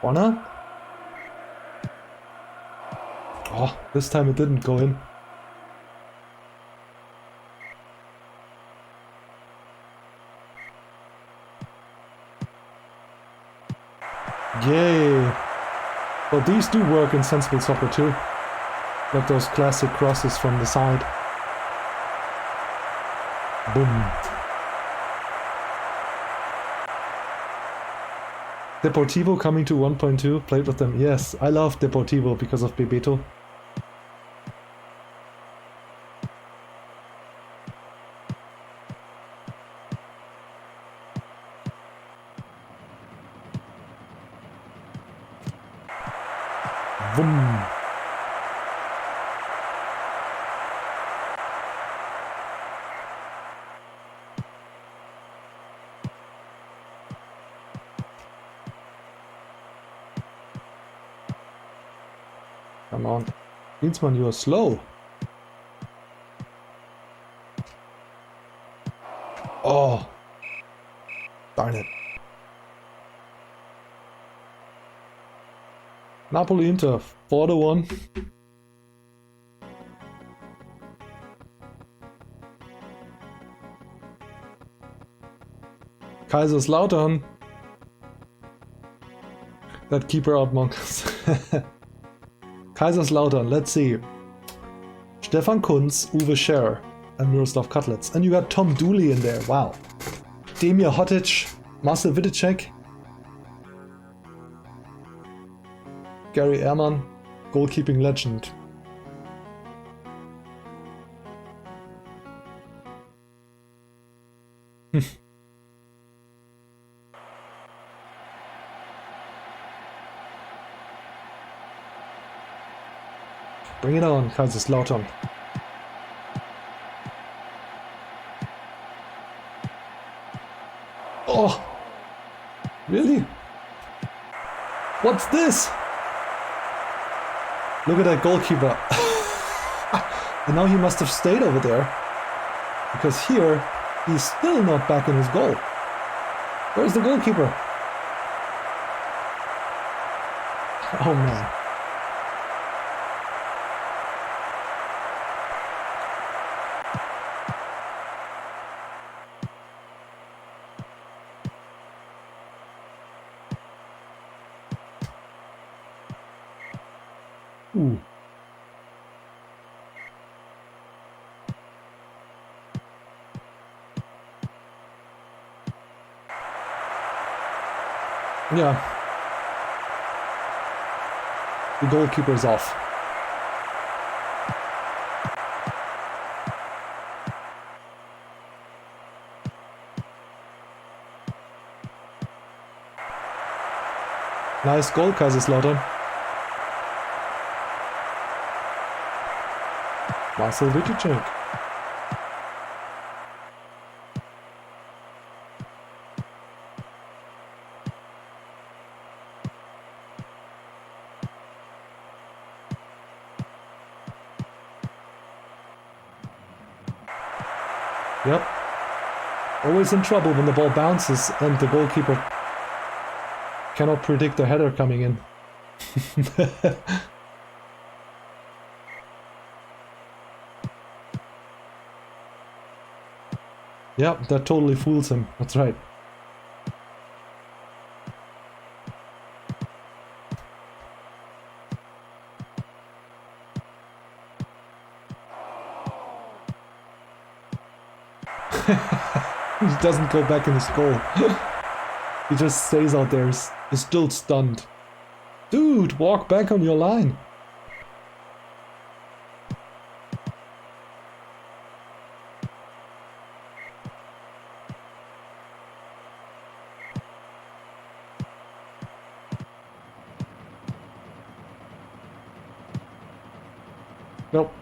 Corner? Oh, this time it didn't go in. Yay! But these do work in sensible soccer too. Like those classic crosses from the side. Boom. Deportivo coming to 1.2, played with them. Yes, I love Deportivo because of Bebeto. Boom. Come on. Dienstmann, you are slow. Oh. Darn it. Napoli Inter 4-1. Kaiserslautern. That keeper out Monks. Kaiserslautern, let's see. Stefan Kunz, Uwe Scherer, and Miroslav Katlitz. And you got Tom Dooley in there, wow. Demir Hotic, Marcel Vidicek, Gary Ehrmann, goalkeeping legend. Bring it on, Kaiserslautern. Oh! Really? What's this? Look at that goalkeeper. And now he must have stayed over there. Because here, he's still not back in his goal. Where's the goalkeeper? Oh man. Ooh. Yeah. The goalkeeper is off. Nice goal, Kaiserslautern. Marcel Vidicek. Yep. Always in trouble when the ball bounces and the goalkeeper cannot predict the header coming in. Yeah, that totally fools him. That's right. He doesn't go back in his goal. He just stays out there, is still stunned. Dude, walk back on your line. Nope.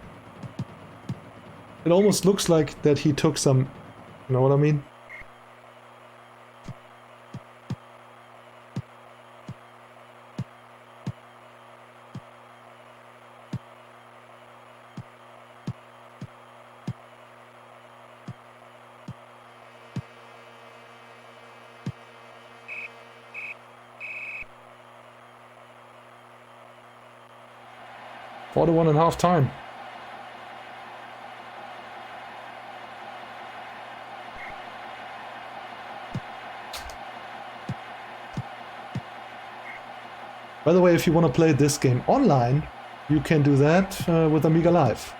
It almost looks like that he took some, you know what I mean? For the 1.5 time. By the way, if you want to play this game online, you can do that with Amiga Live.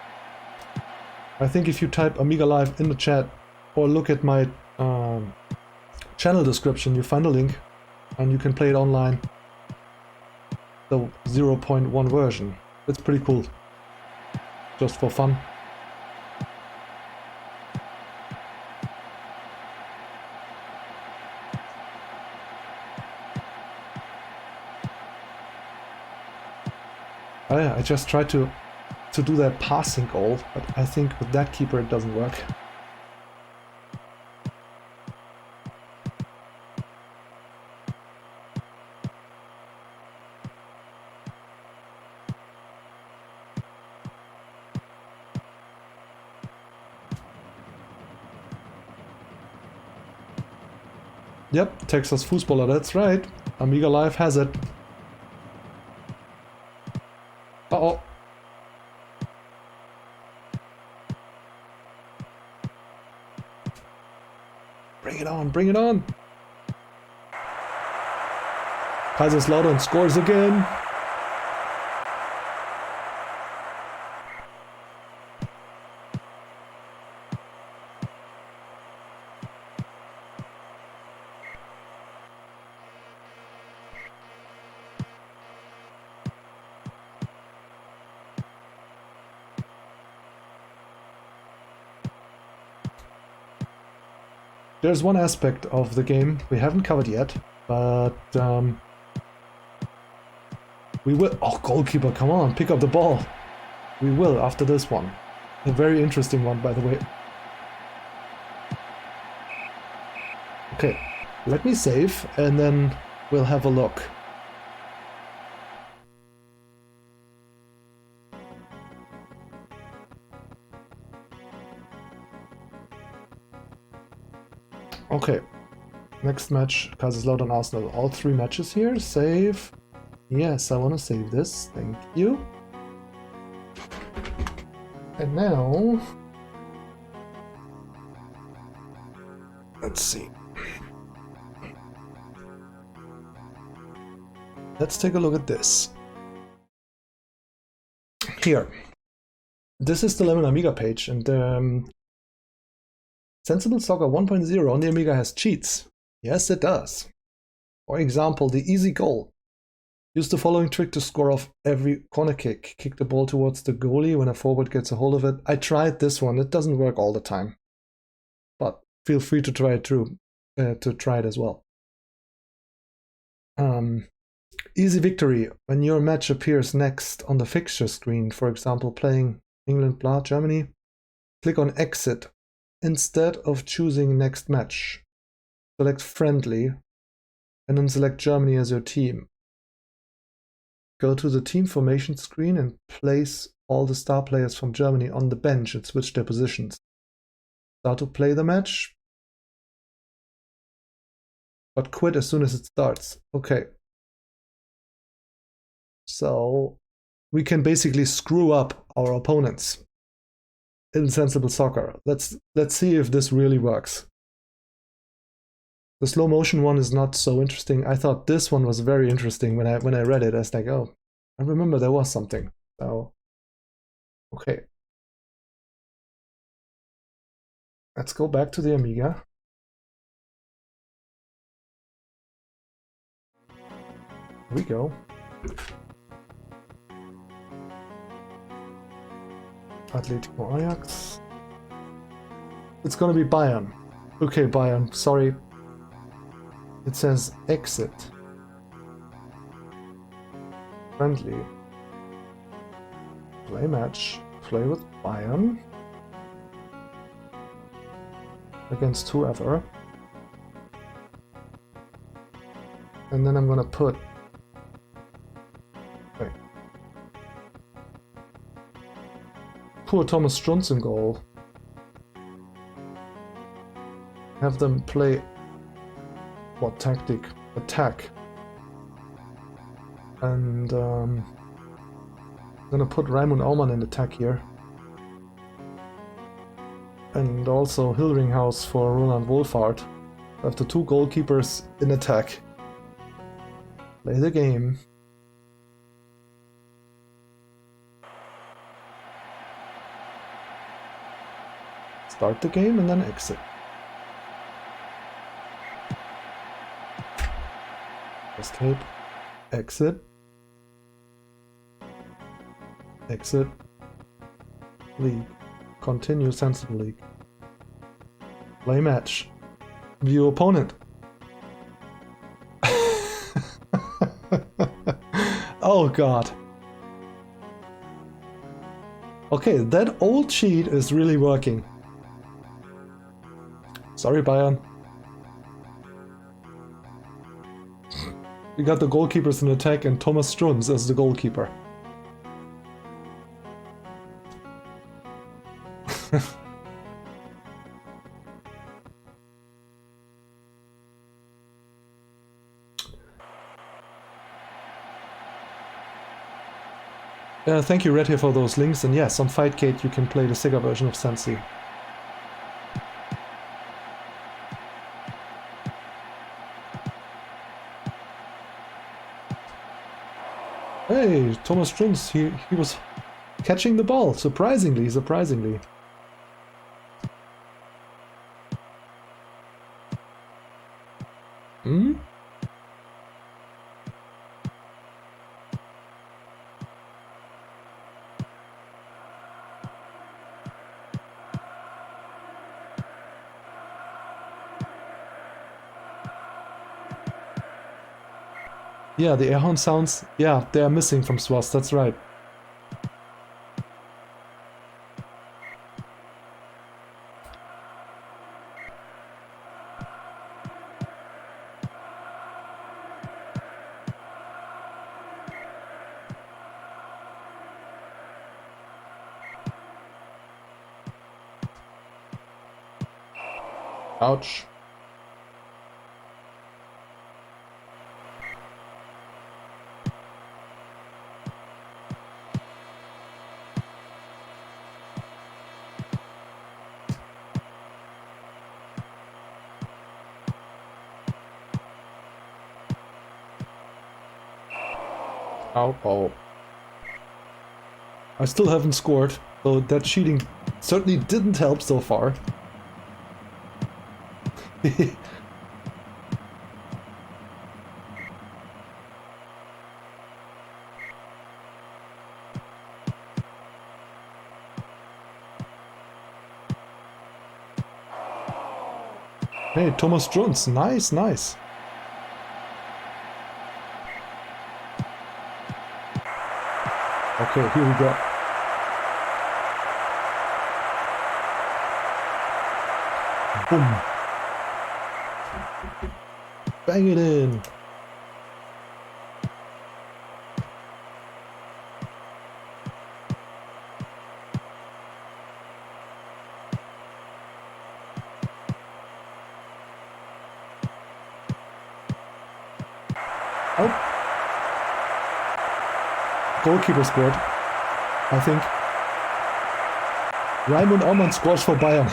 I think if you type Amiga Live in the chat or look at my channel description, you find a link and you can play it online. The 0.1 version. It's pretty cool. Just for fun. I just tried to do that passing goal, but I think with that keeper it doesn't work. Yep, Texas Fußballer, that's right. Amiga Live has it. Uh-oh. Bring it on, bring it on. Kaiserslautern scores again. There's one aspect of the game we haven't covered yet, but we will... Oh, goalkeeper, come on, pick up the ball. We will after this one. A very interesting one, by the way. Okay, let me save, and then we'll have a look. Okay, next match, Kaiserslautern Arsenal. All 3 matches here. Save. Yes, I want to save this. Thank you. And now... let's see. Let's take a look at this. Here. This is the Lemon Amiga page, and Sensible Soccer 1.0 on the Amiga has cheats. Yes, it does. For example, the easy goal. Use the following trick to score off every corner kick. Kick the ball towards the goalie when a forward gets a hold of it. I tried this one. It doesn't work all the time. But feel free to try it as well. Easy victory. When your match appears next on the fixture screen, for example, playing England, blah, Germany, click on Exit. Instead of choosing next match, select friendly and then select Germany as your team. Go to the team formation screen and place all the star players from Germany on the bench and switch their positions. Start to play the match, but quit as soon as it starts. Okay. So we can basically screw up our opponents in Sensible Soccer. Let's see if this really works. The slow motion one is not so interesting. I thought this one was very interesting when I read it. I was like, oh, I remember there was something. So, okay. Let's go back to the Amiga. Here we go. Atletico Ajax. It's gonna be Bayern. Okay, Bayern, sorry. It says exit. Friendly. Play match. Play with Bayern. Against whoever. And then I'm gonna put... wait. Poor Thomas Strunz in goal. Have them play... what tactic? Attack. And I'm gonna put Raimund Aumann in attack here. And also Hildringhaus for Roland Wohlfahrt. After 2 goalkeepers in attack. Play the game. Start the game and then exit. Escape. Exit. Exit. League. Continue Sensible League. Play match. View opponent. Oh god. Okay, that old cheat is really working. Sorry, Bayern. We got the goalkeepers in attack and Thomas Strunz as the goalkeeper. Thank you, Red, here for those links. And yes, on Fightcade you can play the Sega version of Sensi. Hey, Thomas Strunz, he was catching the ball, surprisingly. Hmm? Yeah, the air horn sounds, yeah, they are missing from SWAS, that's right. Ouch. Ow, oh. I still haven't scored, so that cheating certainly didn't help so far. Hey, Thomas Jones, nice, nice. Okay, here we go. Boom. Bang it in. Oh. Goalkeeper scored, I think. Raimund Aumann scores for Bayern.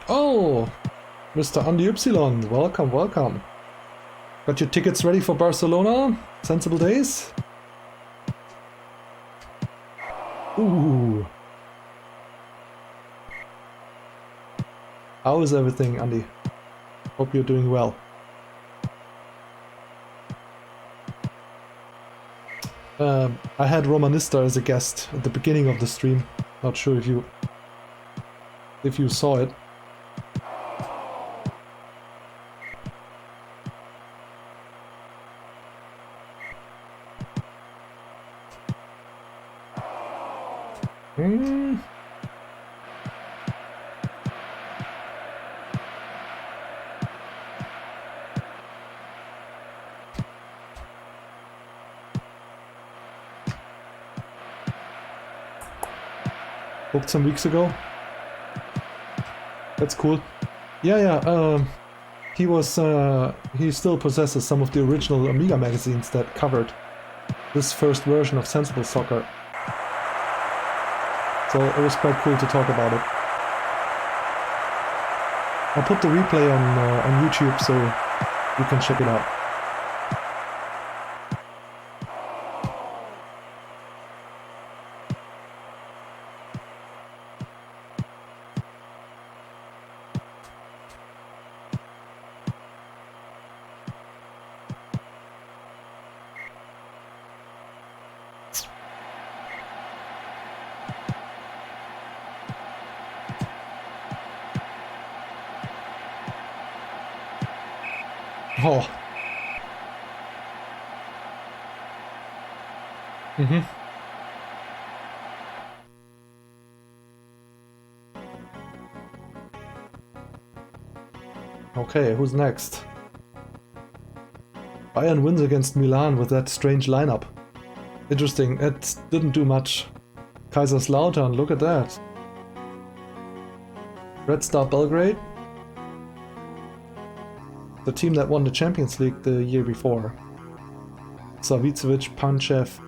Oh, Mr. Andy Y, welcome, welcome. Got your tickets ready for Barcelona? Sensible days? Ooh. How is everything, Andy? Hope you're doing well. I had Romanista as a guest at the beginning of the stream. Not sure if you saw it. Hmm. Booked some weeks ago. That's cool. Yeah. He still possesses some of the original Amiga magazines that covered this first version of Sensible Soccer. So it was quite cool to talk about it. I'll put the replay on YouTube so you can check it out. Oh, Mm-hmm. Okay, who's next? Bayern wins against Milan with that strange lineup. Interesting, it didn't do much. Kaiserslautern, look at that. Red Star Belgrade. The team that won the Champions League the year before. Savicevic, Panchev,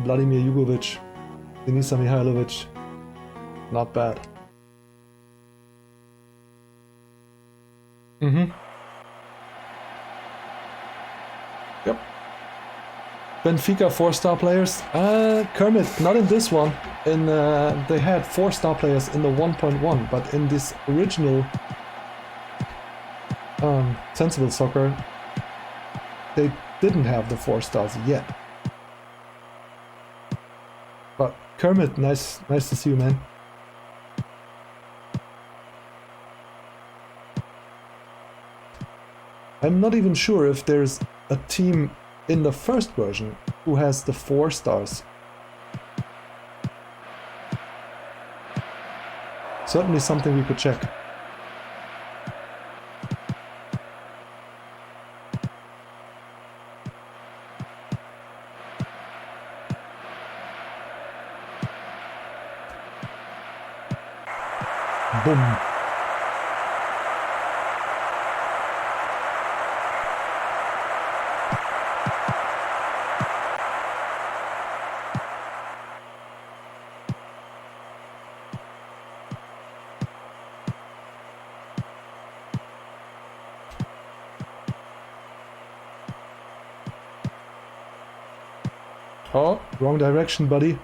Vladimir Jugovic, Denisa Mihailovic. Not bad. Mm-hmm. Yep. Benfica 4-star players. Kermit, not in this one. In they had 4-star players in the 1.1, but in this original Sensible Soccer, they didn't have the 4 stars yet. But Kermit, nice to see you, man. I'm not even sure if there's a team in the first version who has the 4 stars. Certainly something we could check. Boom. Oh, wrong direction, buddy.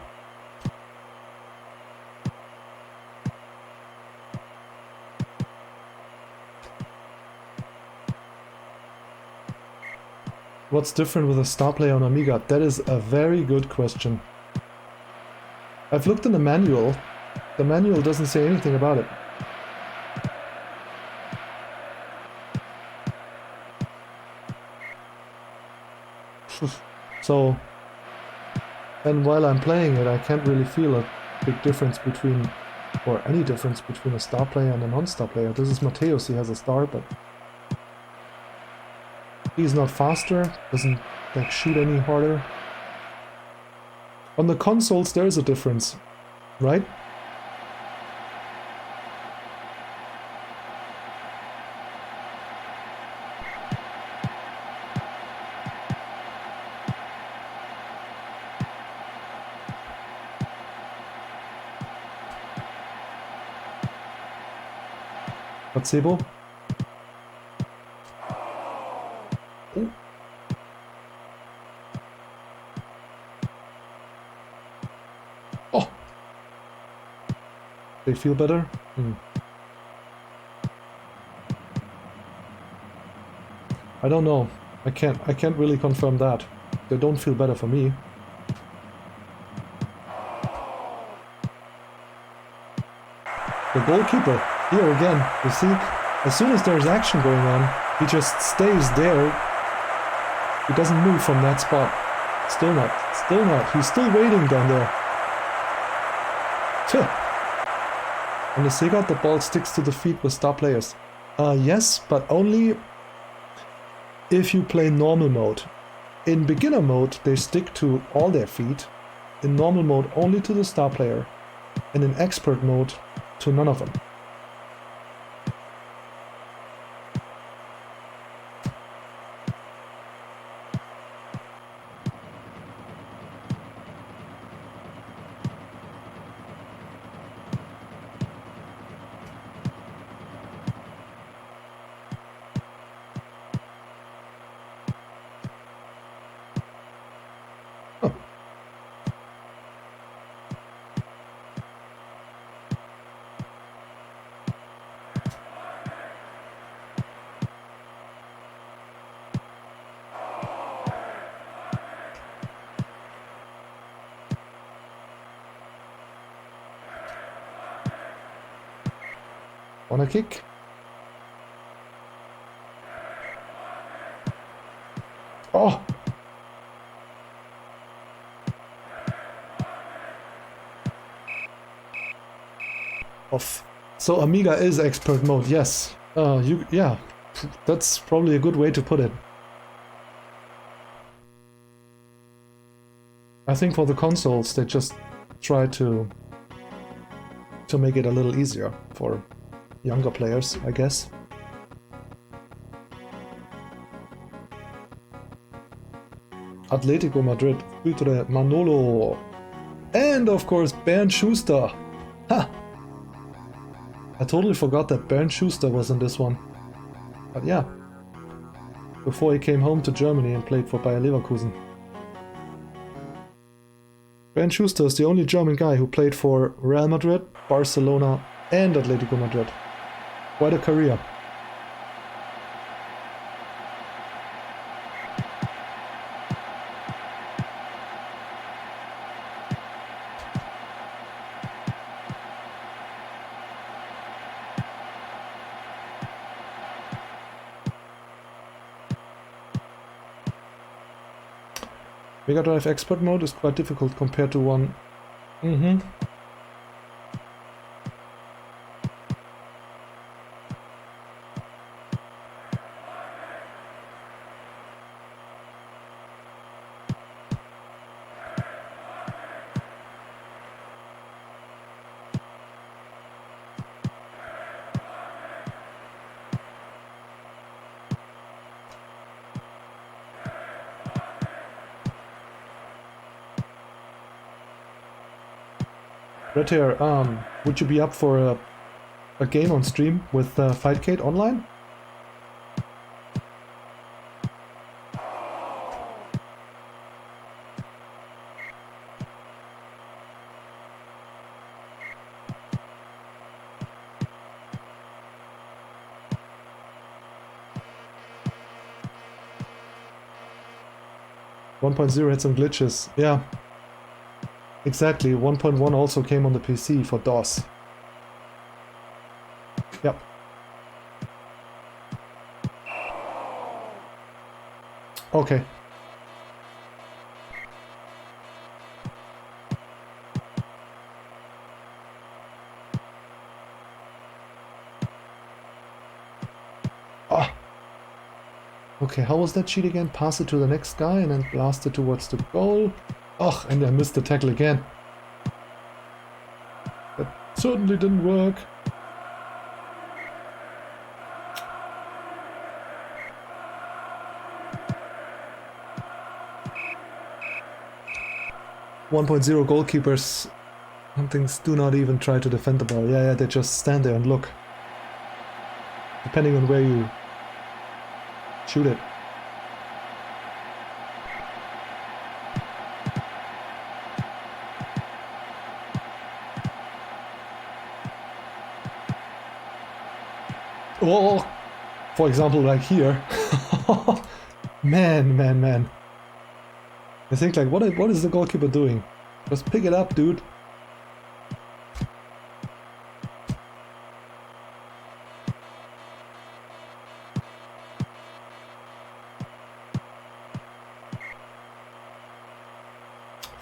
What's different with a star player on Amiga? That is a very good question. I've looked in the manual. The manual doesn't say anything about it. So, and while I'm playing it, I can't really feel a big difference between, or any difference between a star player and a non-star player. This is Mateus, he has a star, but he's not faster, doesn't like shoot any harder. On the consoles there is a difference, right? Placebo. Oh. Oh. They feel better? I don't know. I can't really confirm that. They don't feel better for me. The goalkeeper, here again, you see, as soon as there's action going on, he just stays there. He doesn't move from that spot. Still not. He's still waiting down there. On the Sega, the ball sticks to the feet with star players. Yes, but only if you play normal mode. In beginner mode, they stick to all their feet. In normal mode, only to the star player. And in expert mode, to none of them. Wanna kick? Oh! of. So Amiga is expert mode, yes. Yeah, that's probably a good way to put it. I think for the consoles, they just try to make it a little easier for younger players, I guess. Atletico Madrid, Futre, Manolo, and of course Bernd Schuster. Ha! I totally forgot that Bernd Schuster was in this one. But yeah, before he came home to Germany and played for Bayer Leverkusen. Bernd Schuster is the only German guy who played for Real Madrid, Barcelona, and Atletico Madrid. Quite a career. Mega Drive Expert Mode is quite difficult compared to one. 'Red Hair, would you be up for a game on stream with Fightcade online? .0 had some glitches, yeah. Exactly, 1.1 also came on the PC for DOS. Yep. Okay. Ah. Okay, how was that cheat again? Pass it to the next guy and then blast it towards the goal. Ugh, and I missed the tackle again. That certainly didn't work. .0 goalkeepers, some things do not even try to defend the ball. Yeah, they just stand there and look. Depending on where you shoot it. Oh, for example, like here. Man. I think like, what is the goalkeeper doing? Just pick it up, dude.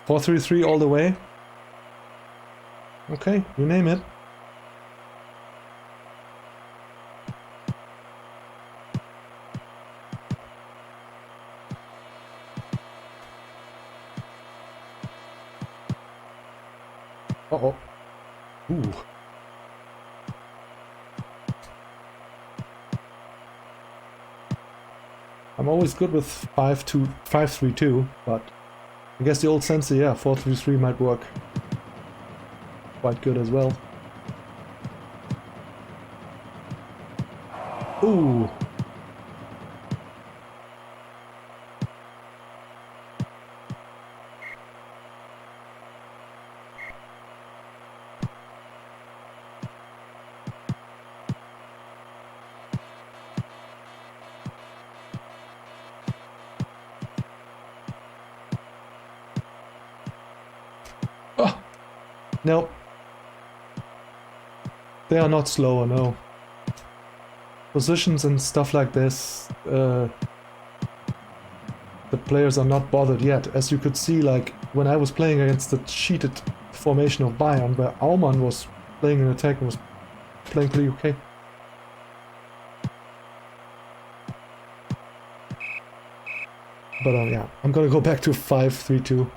.433 all the way. Okay, you name it. Uh-oh. Ooh. I'm always good with 5-3-2, but I guess the old sensei, yeah, 4-3-3 might work quite good as well. Ooh. Oh, no. They are not slower, no. Positions and stuff like this, the players are not bothered yet. As you could see, like, when I was playing against the cheated formation of Bayern, where Aumann was playing an attack and was playing pretty okay. But yeah, I'm gonna go back to 5-3-2.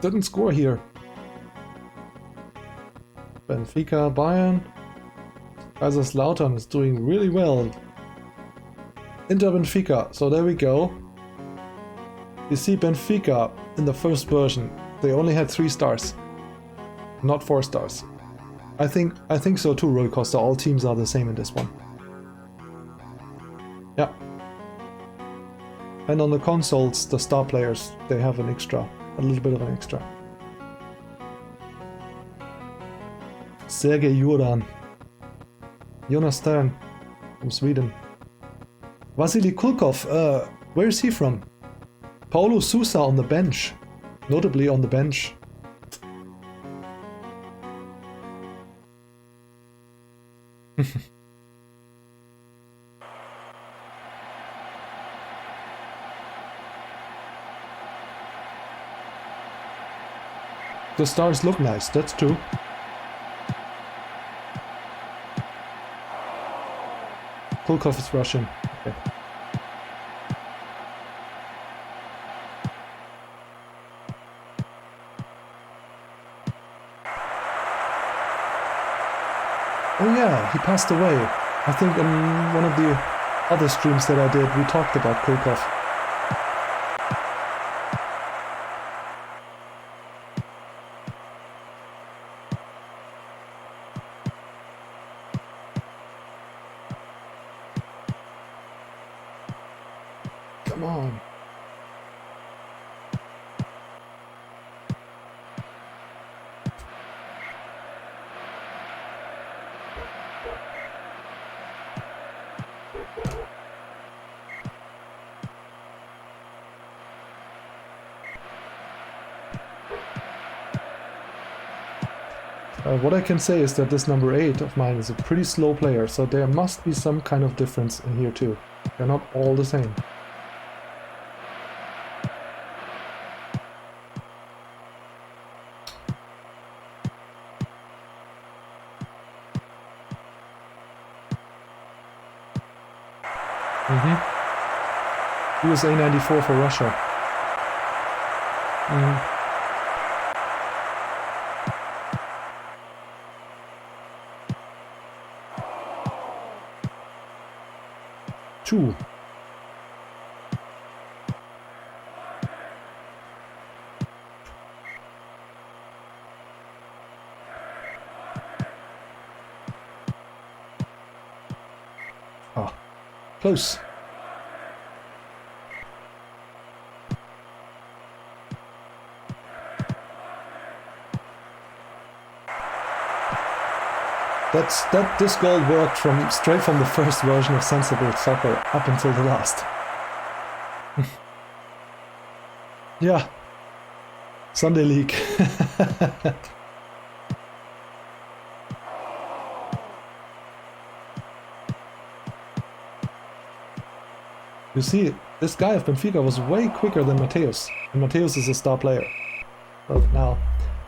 Didn't score here. Benfica, Bayern. Kaiserslautern is doing really well. Inter Benfica, so there we go. You see Benfica in the first version, they only had 3 stars, not 4 stars. I think so too, Rollercoaster. All teams are the same in this one. Yeah. And on the consoles, the star players, they have an extra, a little bit of an extra. Sergej Jordan. Jonas Stern from Sweden. Vasily Kulkov, where is he from? Paulo Sousa on the bench. Notably on the bench. The stars look nice, that's true. Kulkov is Russian. Okay. Oh yeah, he passed away. I think in one of the other streams that I did, we talked about Kulkov. Come on. What I can say is that this number 8 of mine is a pretty slow player, so there must be some kind of difference in here too. They're not all the same. USA 94 for Russia. Two. Ah, close. This goal worked straight from the first version of Sensible Soccer up until the last. Yeah. Sunday League. You see, this guy of Benfica was way quicker than Mateus, and Mateus is a star player. But now,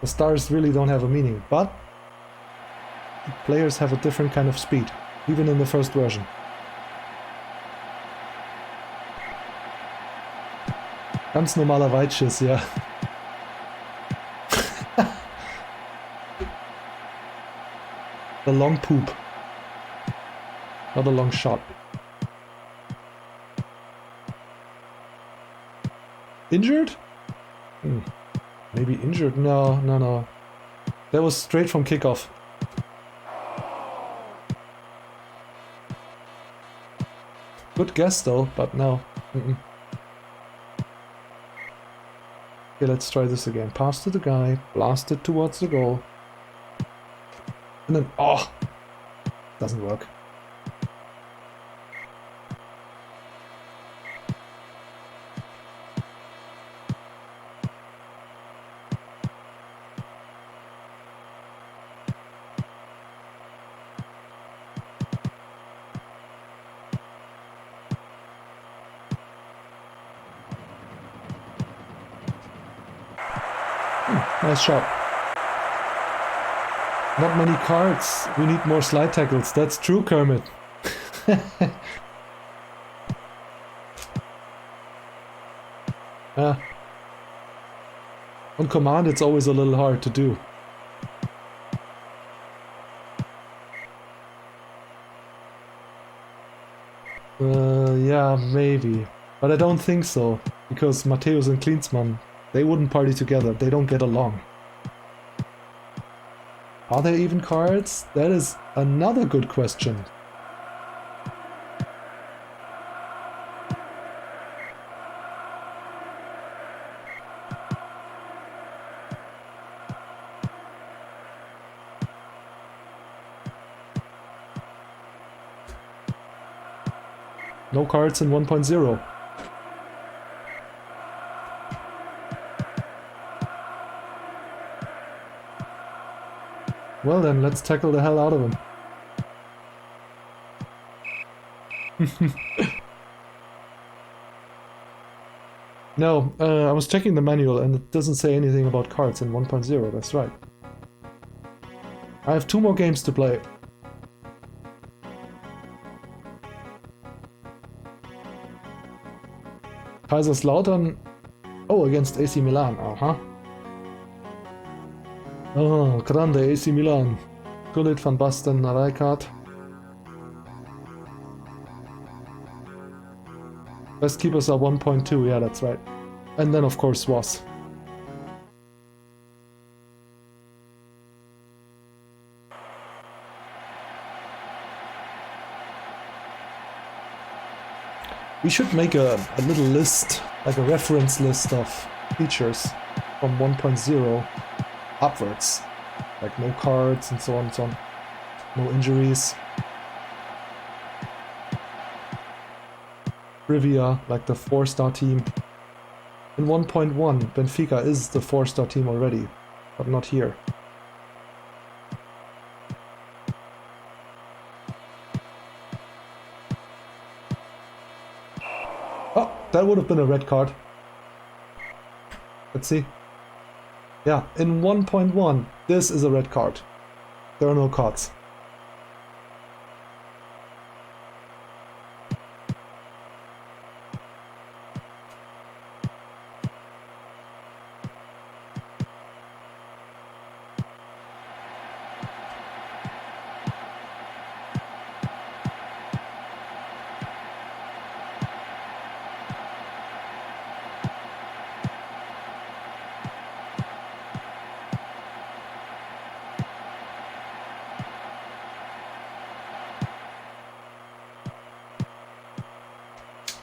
the stars really don't have a meaning, but players have a different kind of speed, even in the first version. Ganz normaler Weitschuss, ja. The long poop. Not a long shot. Injured? Maybe injured? No. That was straight from kickoff. Good guess though, but no. Okay, let's try this again. Pass to the guy, blast it towards the goal. And then, oh! Doesn't work. Nice shot. Not many cards. We need more slide tackles. That's true, Kermit. On command, it's always a little hard to do. Yeah, maybe. But I don't think so. Because Matthäus and Klinsmann, they wouldn't party together. They don't get along. Are there even cards? That is another good question. No cards in 1.0. Well then, let's tackle the hell out of him. No, I was checking the manual and it doesn't say anything about cards in 1.0, that's right. I have 2 more games to play. Kaiserslautern... Oh, against AC Milan, Oh, grande AC Milan. Gullit, Van Basten, Rijkaard. Best keepers are 1.2, yeah, that's right. And then of course Was. We should make a little list, like a reference list of features from 1.0 upwards. Like no cards and so on and so on. No injuries. Trivia, like the 4-star team. In 1.1, Benfica is the 4-star team already, but not here. Oh, that would have been a red card. Let's see. Yeah, in 1.1, this is a red card. There are no cards.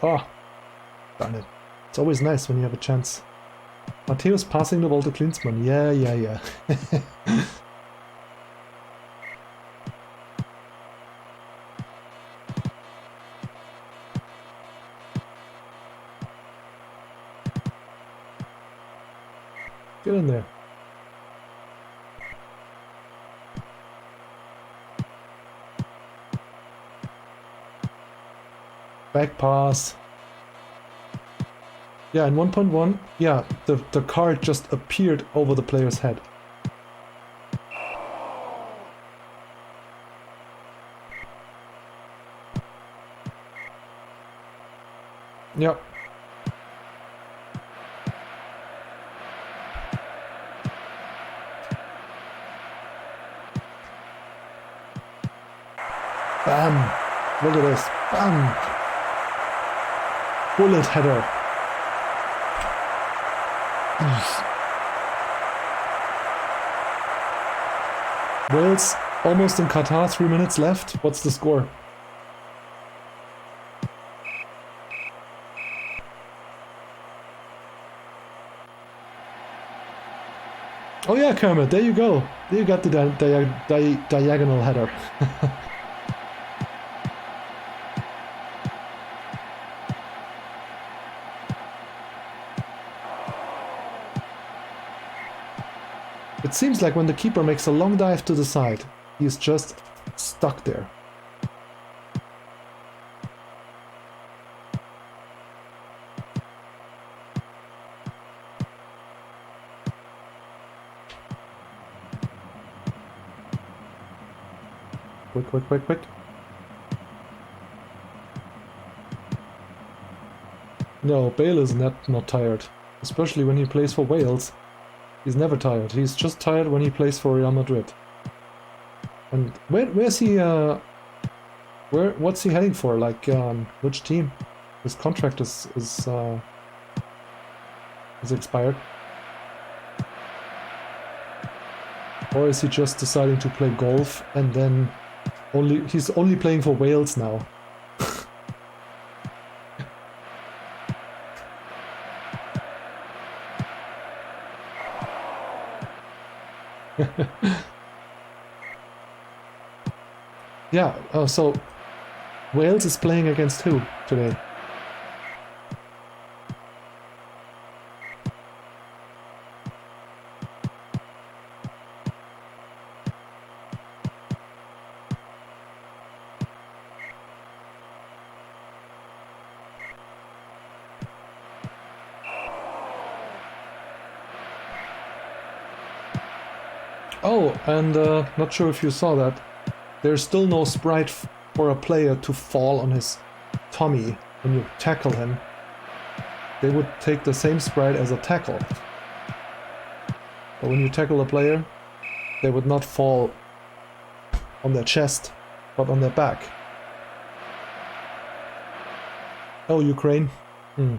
Oh, darn it. It's always nice when you have a chance. Matthäus passing the ball to Klinsmann. Yeah. Get in there. Back pass. Yeah, in 1.1, yeah, the card just appeared over the player's head. Yep. Bam! Look at this. Bam! Bullet header. Wales almost in Qatar, 3 minutes left. What's the score? Oh yeah, Kermit, there you go. There you got the diagonal header. It seems like when the keeper makes a long dive to the side, he's just stuck there. quick, quick, quick. No, Bale is not tired. Especially when he plays for Wales. He's never tired. He's just tired when he plays for Real Madrid. And where's he, what's he heading for? Like, which team? His contract is expired. Or is he just deciding to play golf and then he's only playing for Wales now? Yeah, so Wales is playing against who today? Oh, and not sure if you saw that. There's still no sprite for a player to fall on his tummy when you tackle him. They would take the same sprite as a tackle. But when you tackle a player, they would not fall on their chest, but on their back. Oh, Ukraine? Hmm.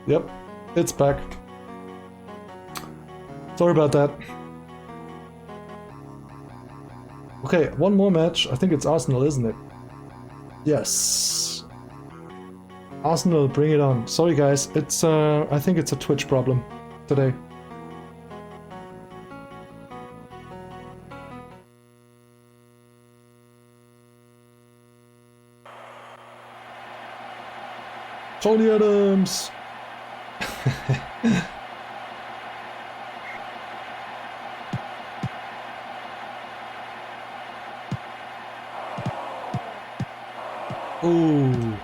Yep, it's back. Sorry about that. Okay, one more match. I think it's Arsenal, isn't it? Yes. Arsenal, bring it on. Sorry guys, it's I think it's a Twitch problem today. Tony Adams! Ooh.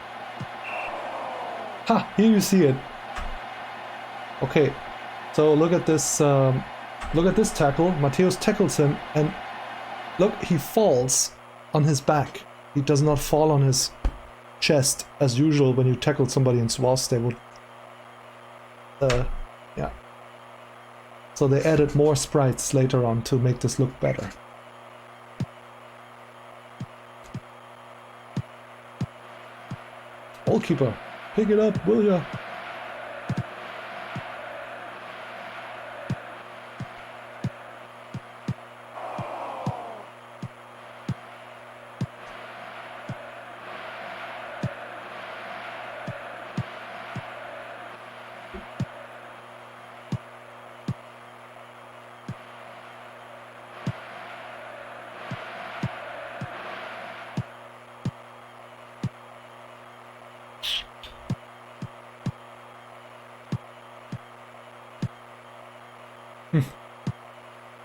Ha! Here you see it. Okay, so look at this tackle. Matthäus tackles him, and look, he falls on his back. He does not fall on his chest as usual. When you tackle somebody in SWAS, they would yeah. So they added more sprites later on to make this look better. Goalkeeper, pick it up, will ya?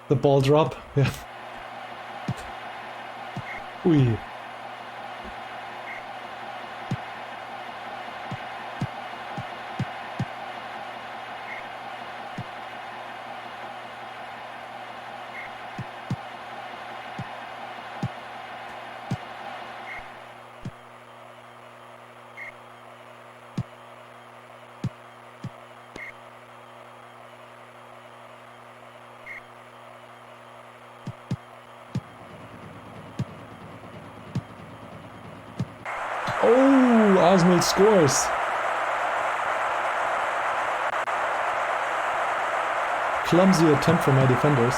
The ball drop, yeah. Ui. Oh, Arsenal scores. clumsy attempt from my defenders.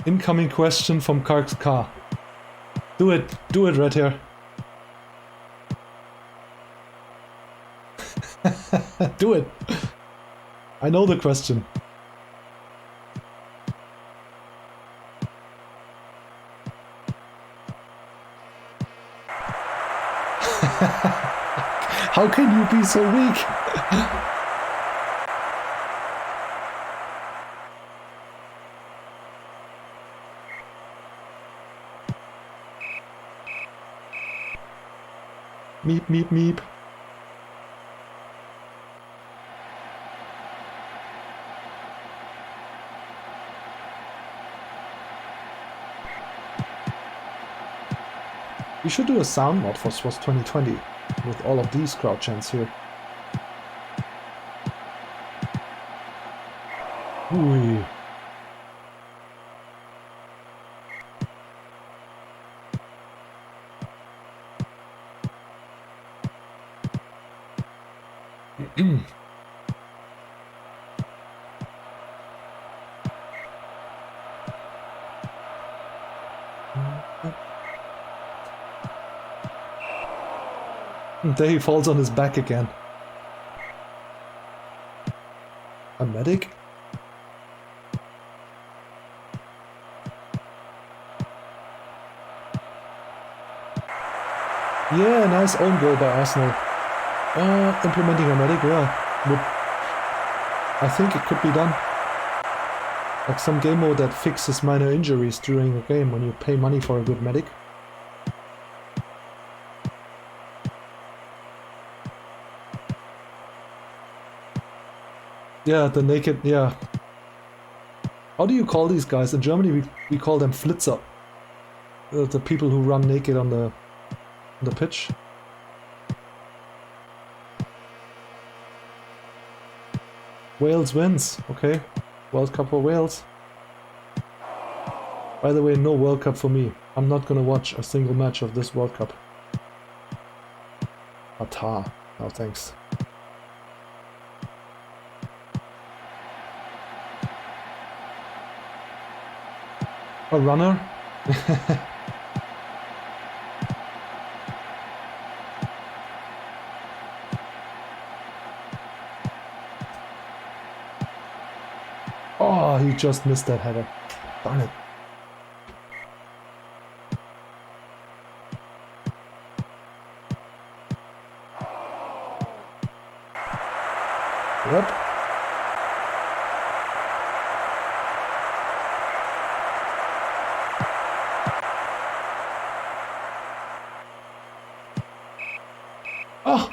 Incoming question from Kark's car. Do it, Red Hair. Do it. I know the question. How can you be so weak? Meep, meep, meep. We should do a sound mod for SWAS 2020 with all of these crowd chants here. Ooh. There he falls on his back again. A medic? Yeah, nice own goal by Arsenal. Implementing a medic, yeah. I think it could be done. Like some game mode that fixes minor injuries during a game when you pay money for a good medic. Yeah, the naked, yeah. How do you call these guys? In Germany we call them Flitzer. The people who run naked on the pitch. Wales wins, okay. World Cup for Wales. By the way, no World Cup for me. I'm not gonna watch a single match of this World Cup. Qatar. No thanks. A runner? Oh, he just missed that header. Darn it. Yep. Oh!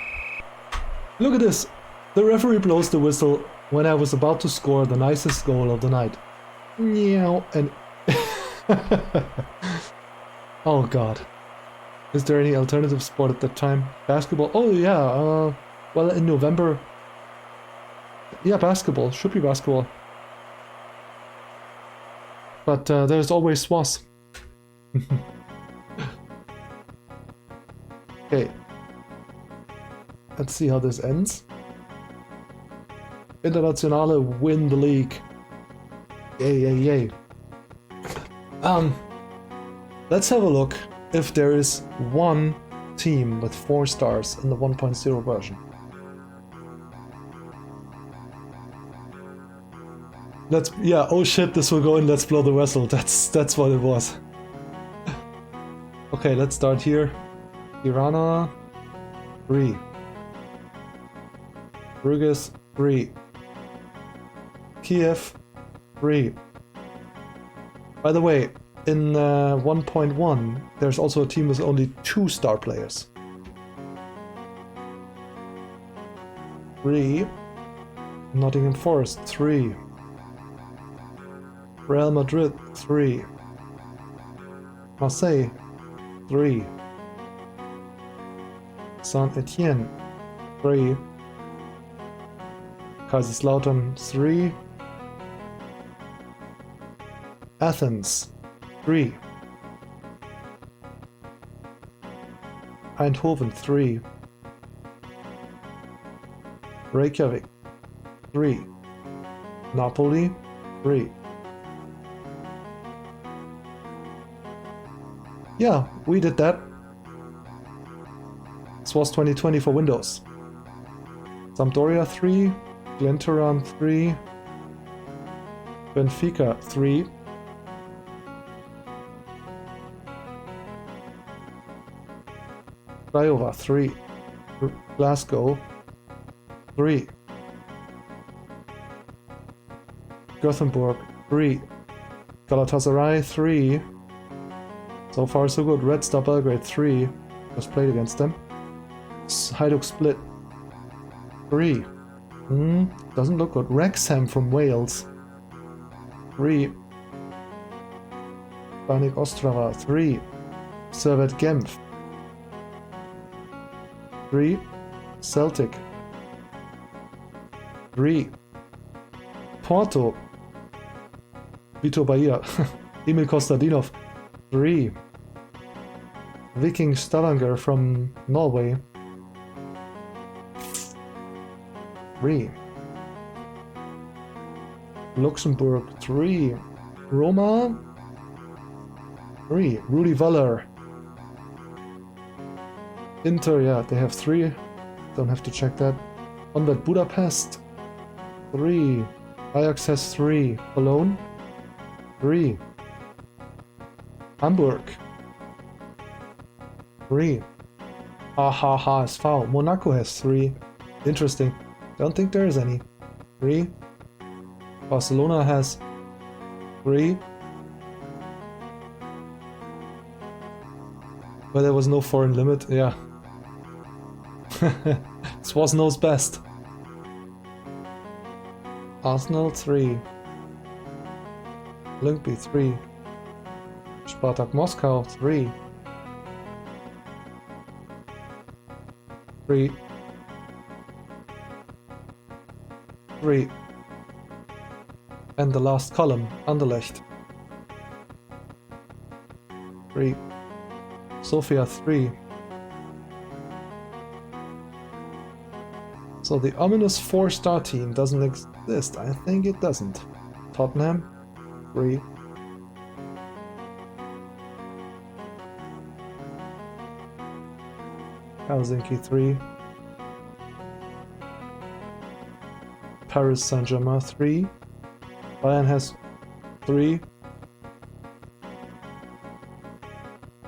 Look at this! The referee blows the whistle when I was about to score the nicest goal of the night. Meow, and... Oh god. Is there any alternative sport at that time? Basketball? Oh yeah, well in November... Yeah, basketball. Should be basketball. But there's always SWAS. Okay. Let's see how this ends. Internationale win the league. Yay, yay, yay. Let's have a look if there is one team with 4 stars in the 1.0 version. Yeah, oh shit, this will go in Let's Blow the Whistle. That's what it was. Okay, let's start here. Tirana, 3. Bruges, 3. Kiev, 3. By the way, in 1.1, there's also a team with only 2 star players. 3. Nottingham Forest, 3. Real Madrid, 3. Marseille, 3. Saint-Etienne, 3. Kaiserslautern, 3. Athens, 3. Eindhoven 3. Reykjavik 3. Napoli 3. Yeah, we did that. This was 2020 for Windows. Sampdoria 3. Glentoran 3. Benfica 3. Craiova 3. Glasgow 3. Gothenburg 3. Galatasaray 3. So far so good. Red Star Belgrade 3. Just played against them. Hajduk Split 3. Doesn't look good. Wrexham from Wales 3. Banik Ostrava 3. Servette Genf 3. Celtic 3. Porto Vito Bahia Emil Kostadinov 3. Viking Stavanger from Norway 3. Luxembourg 3. Roma 3. Rudi Völler. Inter, yeah, they have 3. Don't have to check that. Honved Budapest 3. Ajax has 3. Cologne 3. Hamburg 3. HSV. Monaco has 3. Interesting. Don't think there is any. 3. Barcelona has 3. But there was no foreign limit, yeah. Swazno's best. Arsenal 3. Lyngby 3. Spartak Moscow 3. 3. 3. And the last column, Anderlecht 3. Sofia 3. So the ominous 4-star team doesn't exist. I think it doesn't. Tottenham 3. Helsinki 3. Paris Saint-Germain 3. Bayern has 3.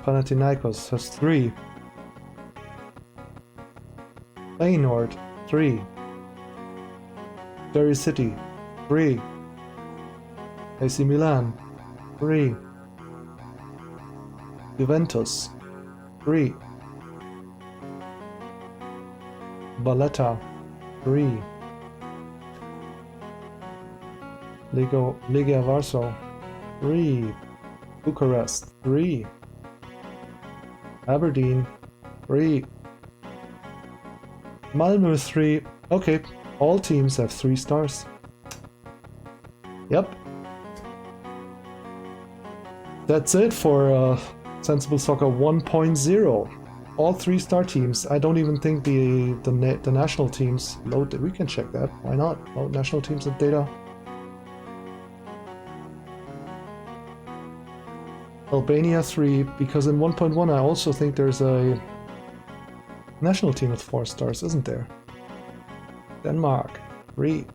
Panathinaikos has 3. Feyenoord 3. Derry City 3. AC Milan 3. Juventus 3. Valletta 3. Legia Warsaw 3. Bucharest 3. Aberdeen 3. Malmö 3. Okay, all teams have 3 stars. Yep. That's it for Sensible Soccer 1.0. All 3-star teams. I don't even think the national teams load. We can check that. Why not? Load national teams and data. Albania 3, because in 1.1 I also think there's a national team with 4 stars, isn't there? Denmark 3.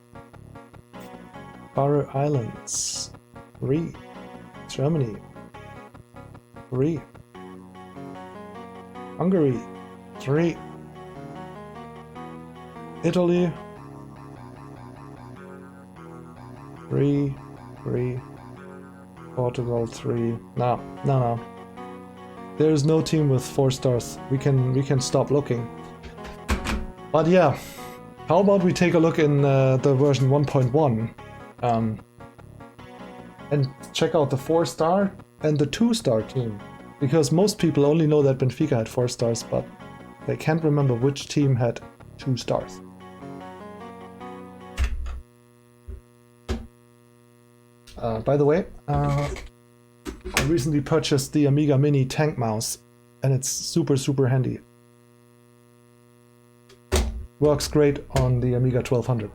Faroe Islands 3. Germany 3. Hungary 3. Italy 3. Portugal 3. No. There is no team with 4 stars. We can stop looking. But yeah, how about we take a look in the version 1.1 and check out the 4-star and the 2-star team, because most people only know that Benfica had 4 stars, but they can't remember which team had 2 stars. By the way, I recently purchased the Amiga Mini tank mouse, and it's super handy. works great on the Amiga 1200.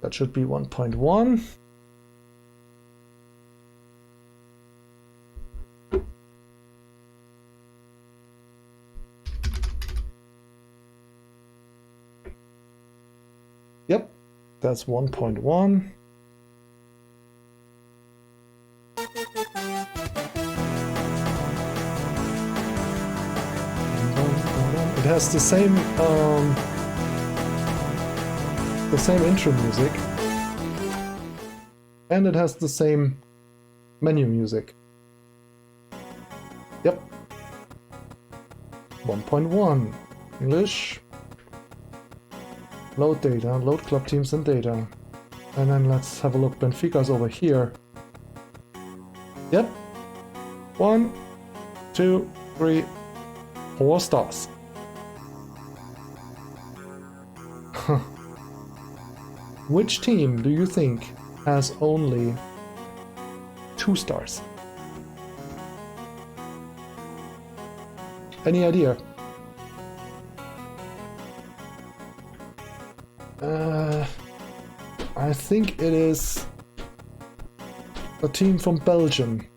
That should be 1.1. Yep, that's 1.1. It has the same intro music, and it has the same menu music. Yep. 1.1 English. Load data, load club teams and data. And then let's have a look. Benfica's over here. Yep. 1, 2, 3, 4 stars. Which team do you think has only 2 stars? Any idea? I think it is a team from Belgium.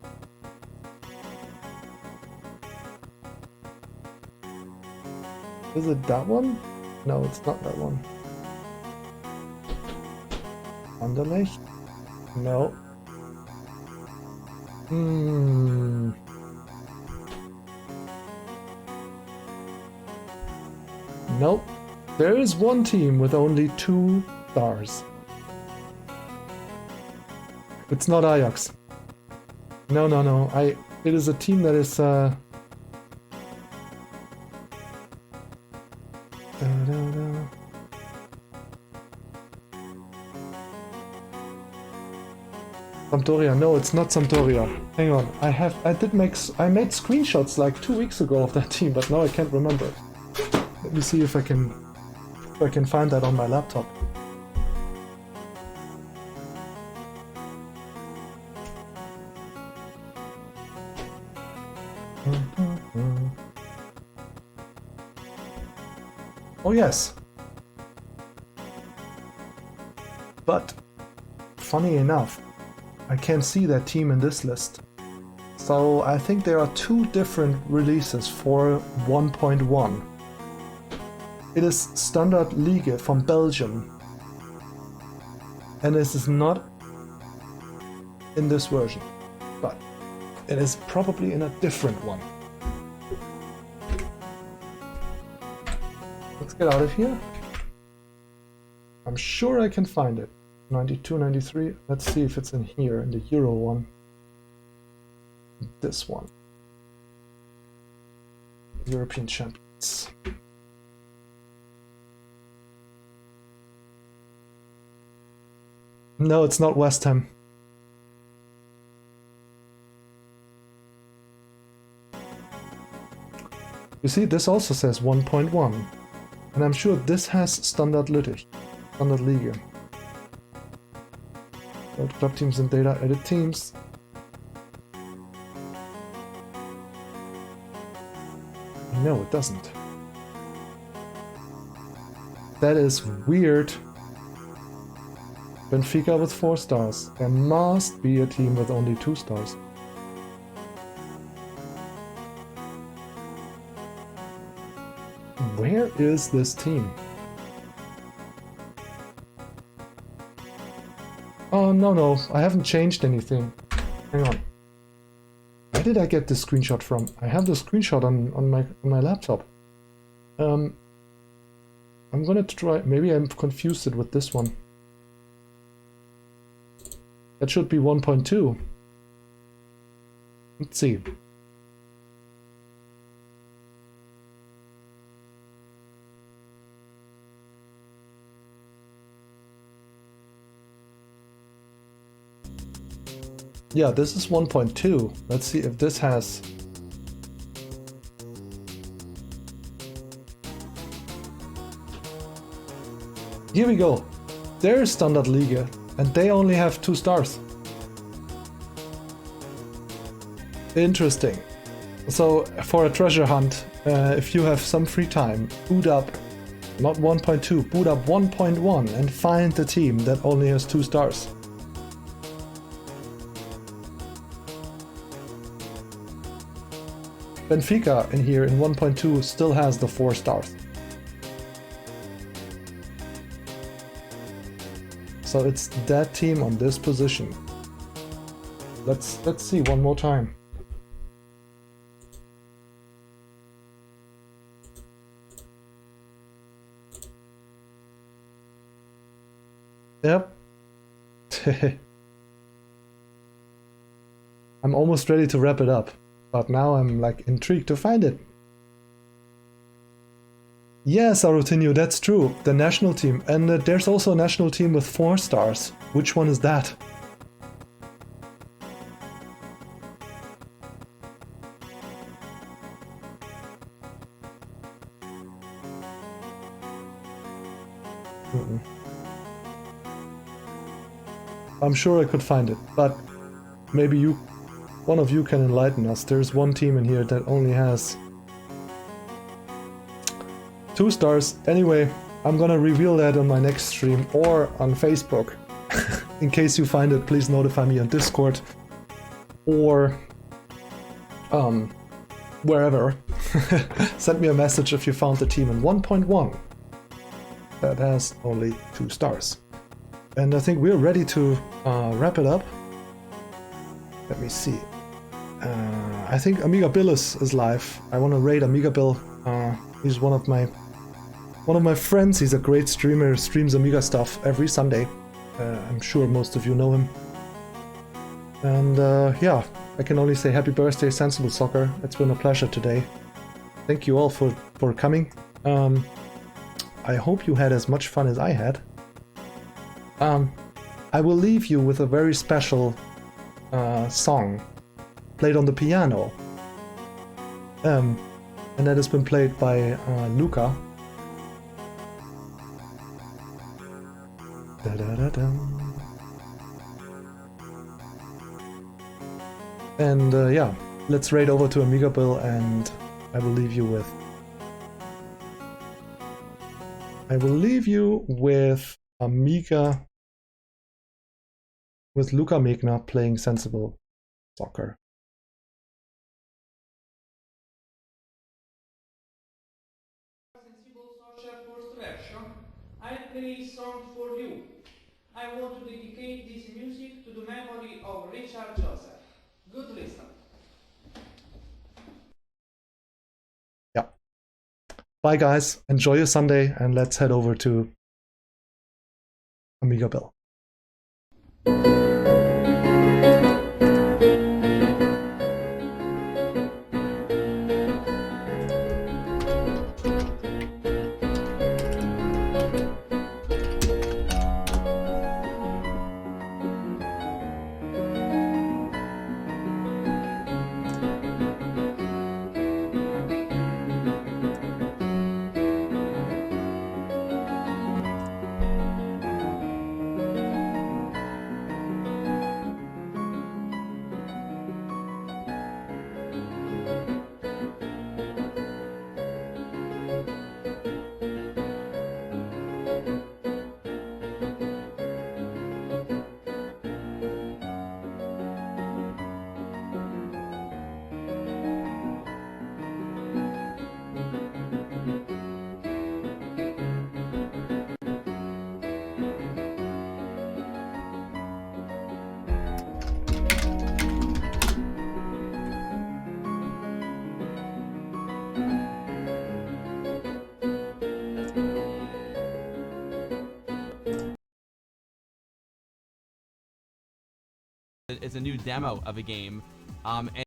Is it that one? No, it's not that one. Anderlecht? No. Nope. There is one team with only 2 stars. It's not Ajax. No. It is a team that is Sampdoria. No, it's not Sampdoria. Hang on. I made screenshots like 2 weeks ago of that team, but now I can't remember. Let me see if I can find that on my laptop. Oh yes. But funny enough, I can't see that team in this list. So I think there are 2 different releases for 1.1. It is Standard Liga from Belgium. And this is not in this version, but it is probably in a different one. Let's get out of here. I'm sure I can find it. 92, 93. Let's see if it's in here, in the Euro one. This one. European Champions. No, it's not West Ham. You see, this also says 1.1. And I'm sure this has Standard Liga. Load club teams and data, edit teams. No, it doesn't. That is weird. Benfica with 4 stars. There must be a team with only 2 stars. Where is this team? Oh, no, I haven't changed anything. Hang on. Where did I get this screenshot from? I have the screenshot on my laptop. I'm gonna try, maybe I'm confused it with this one. That should be 1.2. Let's see. Yeah, this is 1.2. Let's see if this has... Here we go. There's Standardliga, and they only have 2 stars. Interesting. So for a treasure hunt, if you have some free time, boot up, not 1.2, boot up 1.1 and find the team that only has 2 stars. Benfica in here in 1.2 still has the 4 stars. So it's that team on this position. Let's see one more time. Yep. I'm almost ready to wrap it up, but now I'm like intrigued to find it. Yes, Arutinho, that's true. The national team. And there's also a national team with 4 stars. Which one is that? I'm sure I could find it, but maybe one of you can enlighten us. There's one team in here that only has 2 stars. Anyway, I'm gonna reveal that on my next stream or on Facebook. In case you find it, please notify me on Discord or wherever. Send me a message if you found the team in 1.1 that has only 2 stars. And I think we're ready to wrap it up. Let me see. I think Amiga Bill is live. I want to raid Amiga Bill. He's one of my friends. He's a great streamer. Streams Amiga stuff every Sunday. I'm sure most of you know him. And yeah, I can only say happy birthday, Sensible Soccer. It's been a pleasure today. Thank you all for coming. I hope you had as much fun as I had. I will leave you with a very special song played on the piano. And that has been played by Luca. Da -da -da -da. And yeah, let's raid over to Amiga Bill and I will leave you with Amiga, with Luca Megna playing Sensible Soccer. Sensible Soccer first version, I play song for you. I want to dedicate this music to the memory of Richard Joseph. Good listen. Yeah. Bye guys, enjoy your Sunday and let's head over to Amiga Bill. It's a new demo of a game, and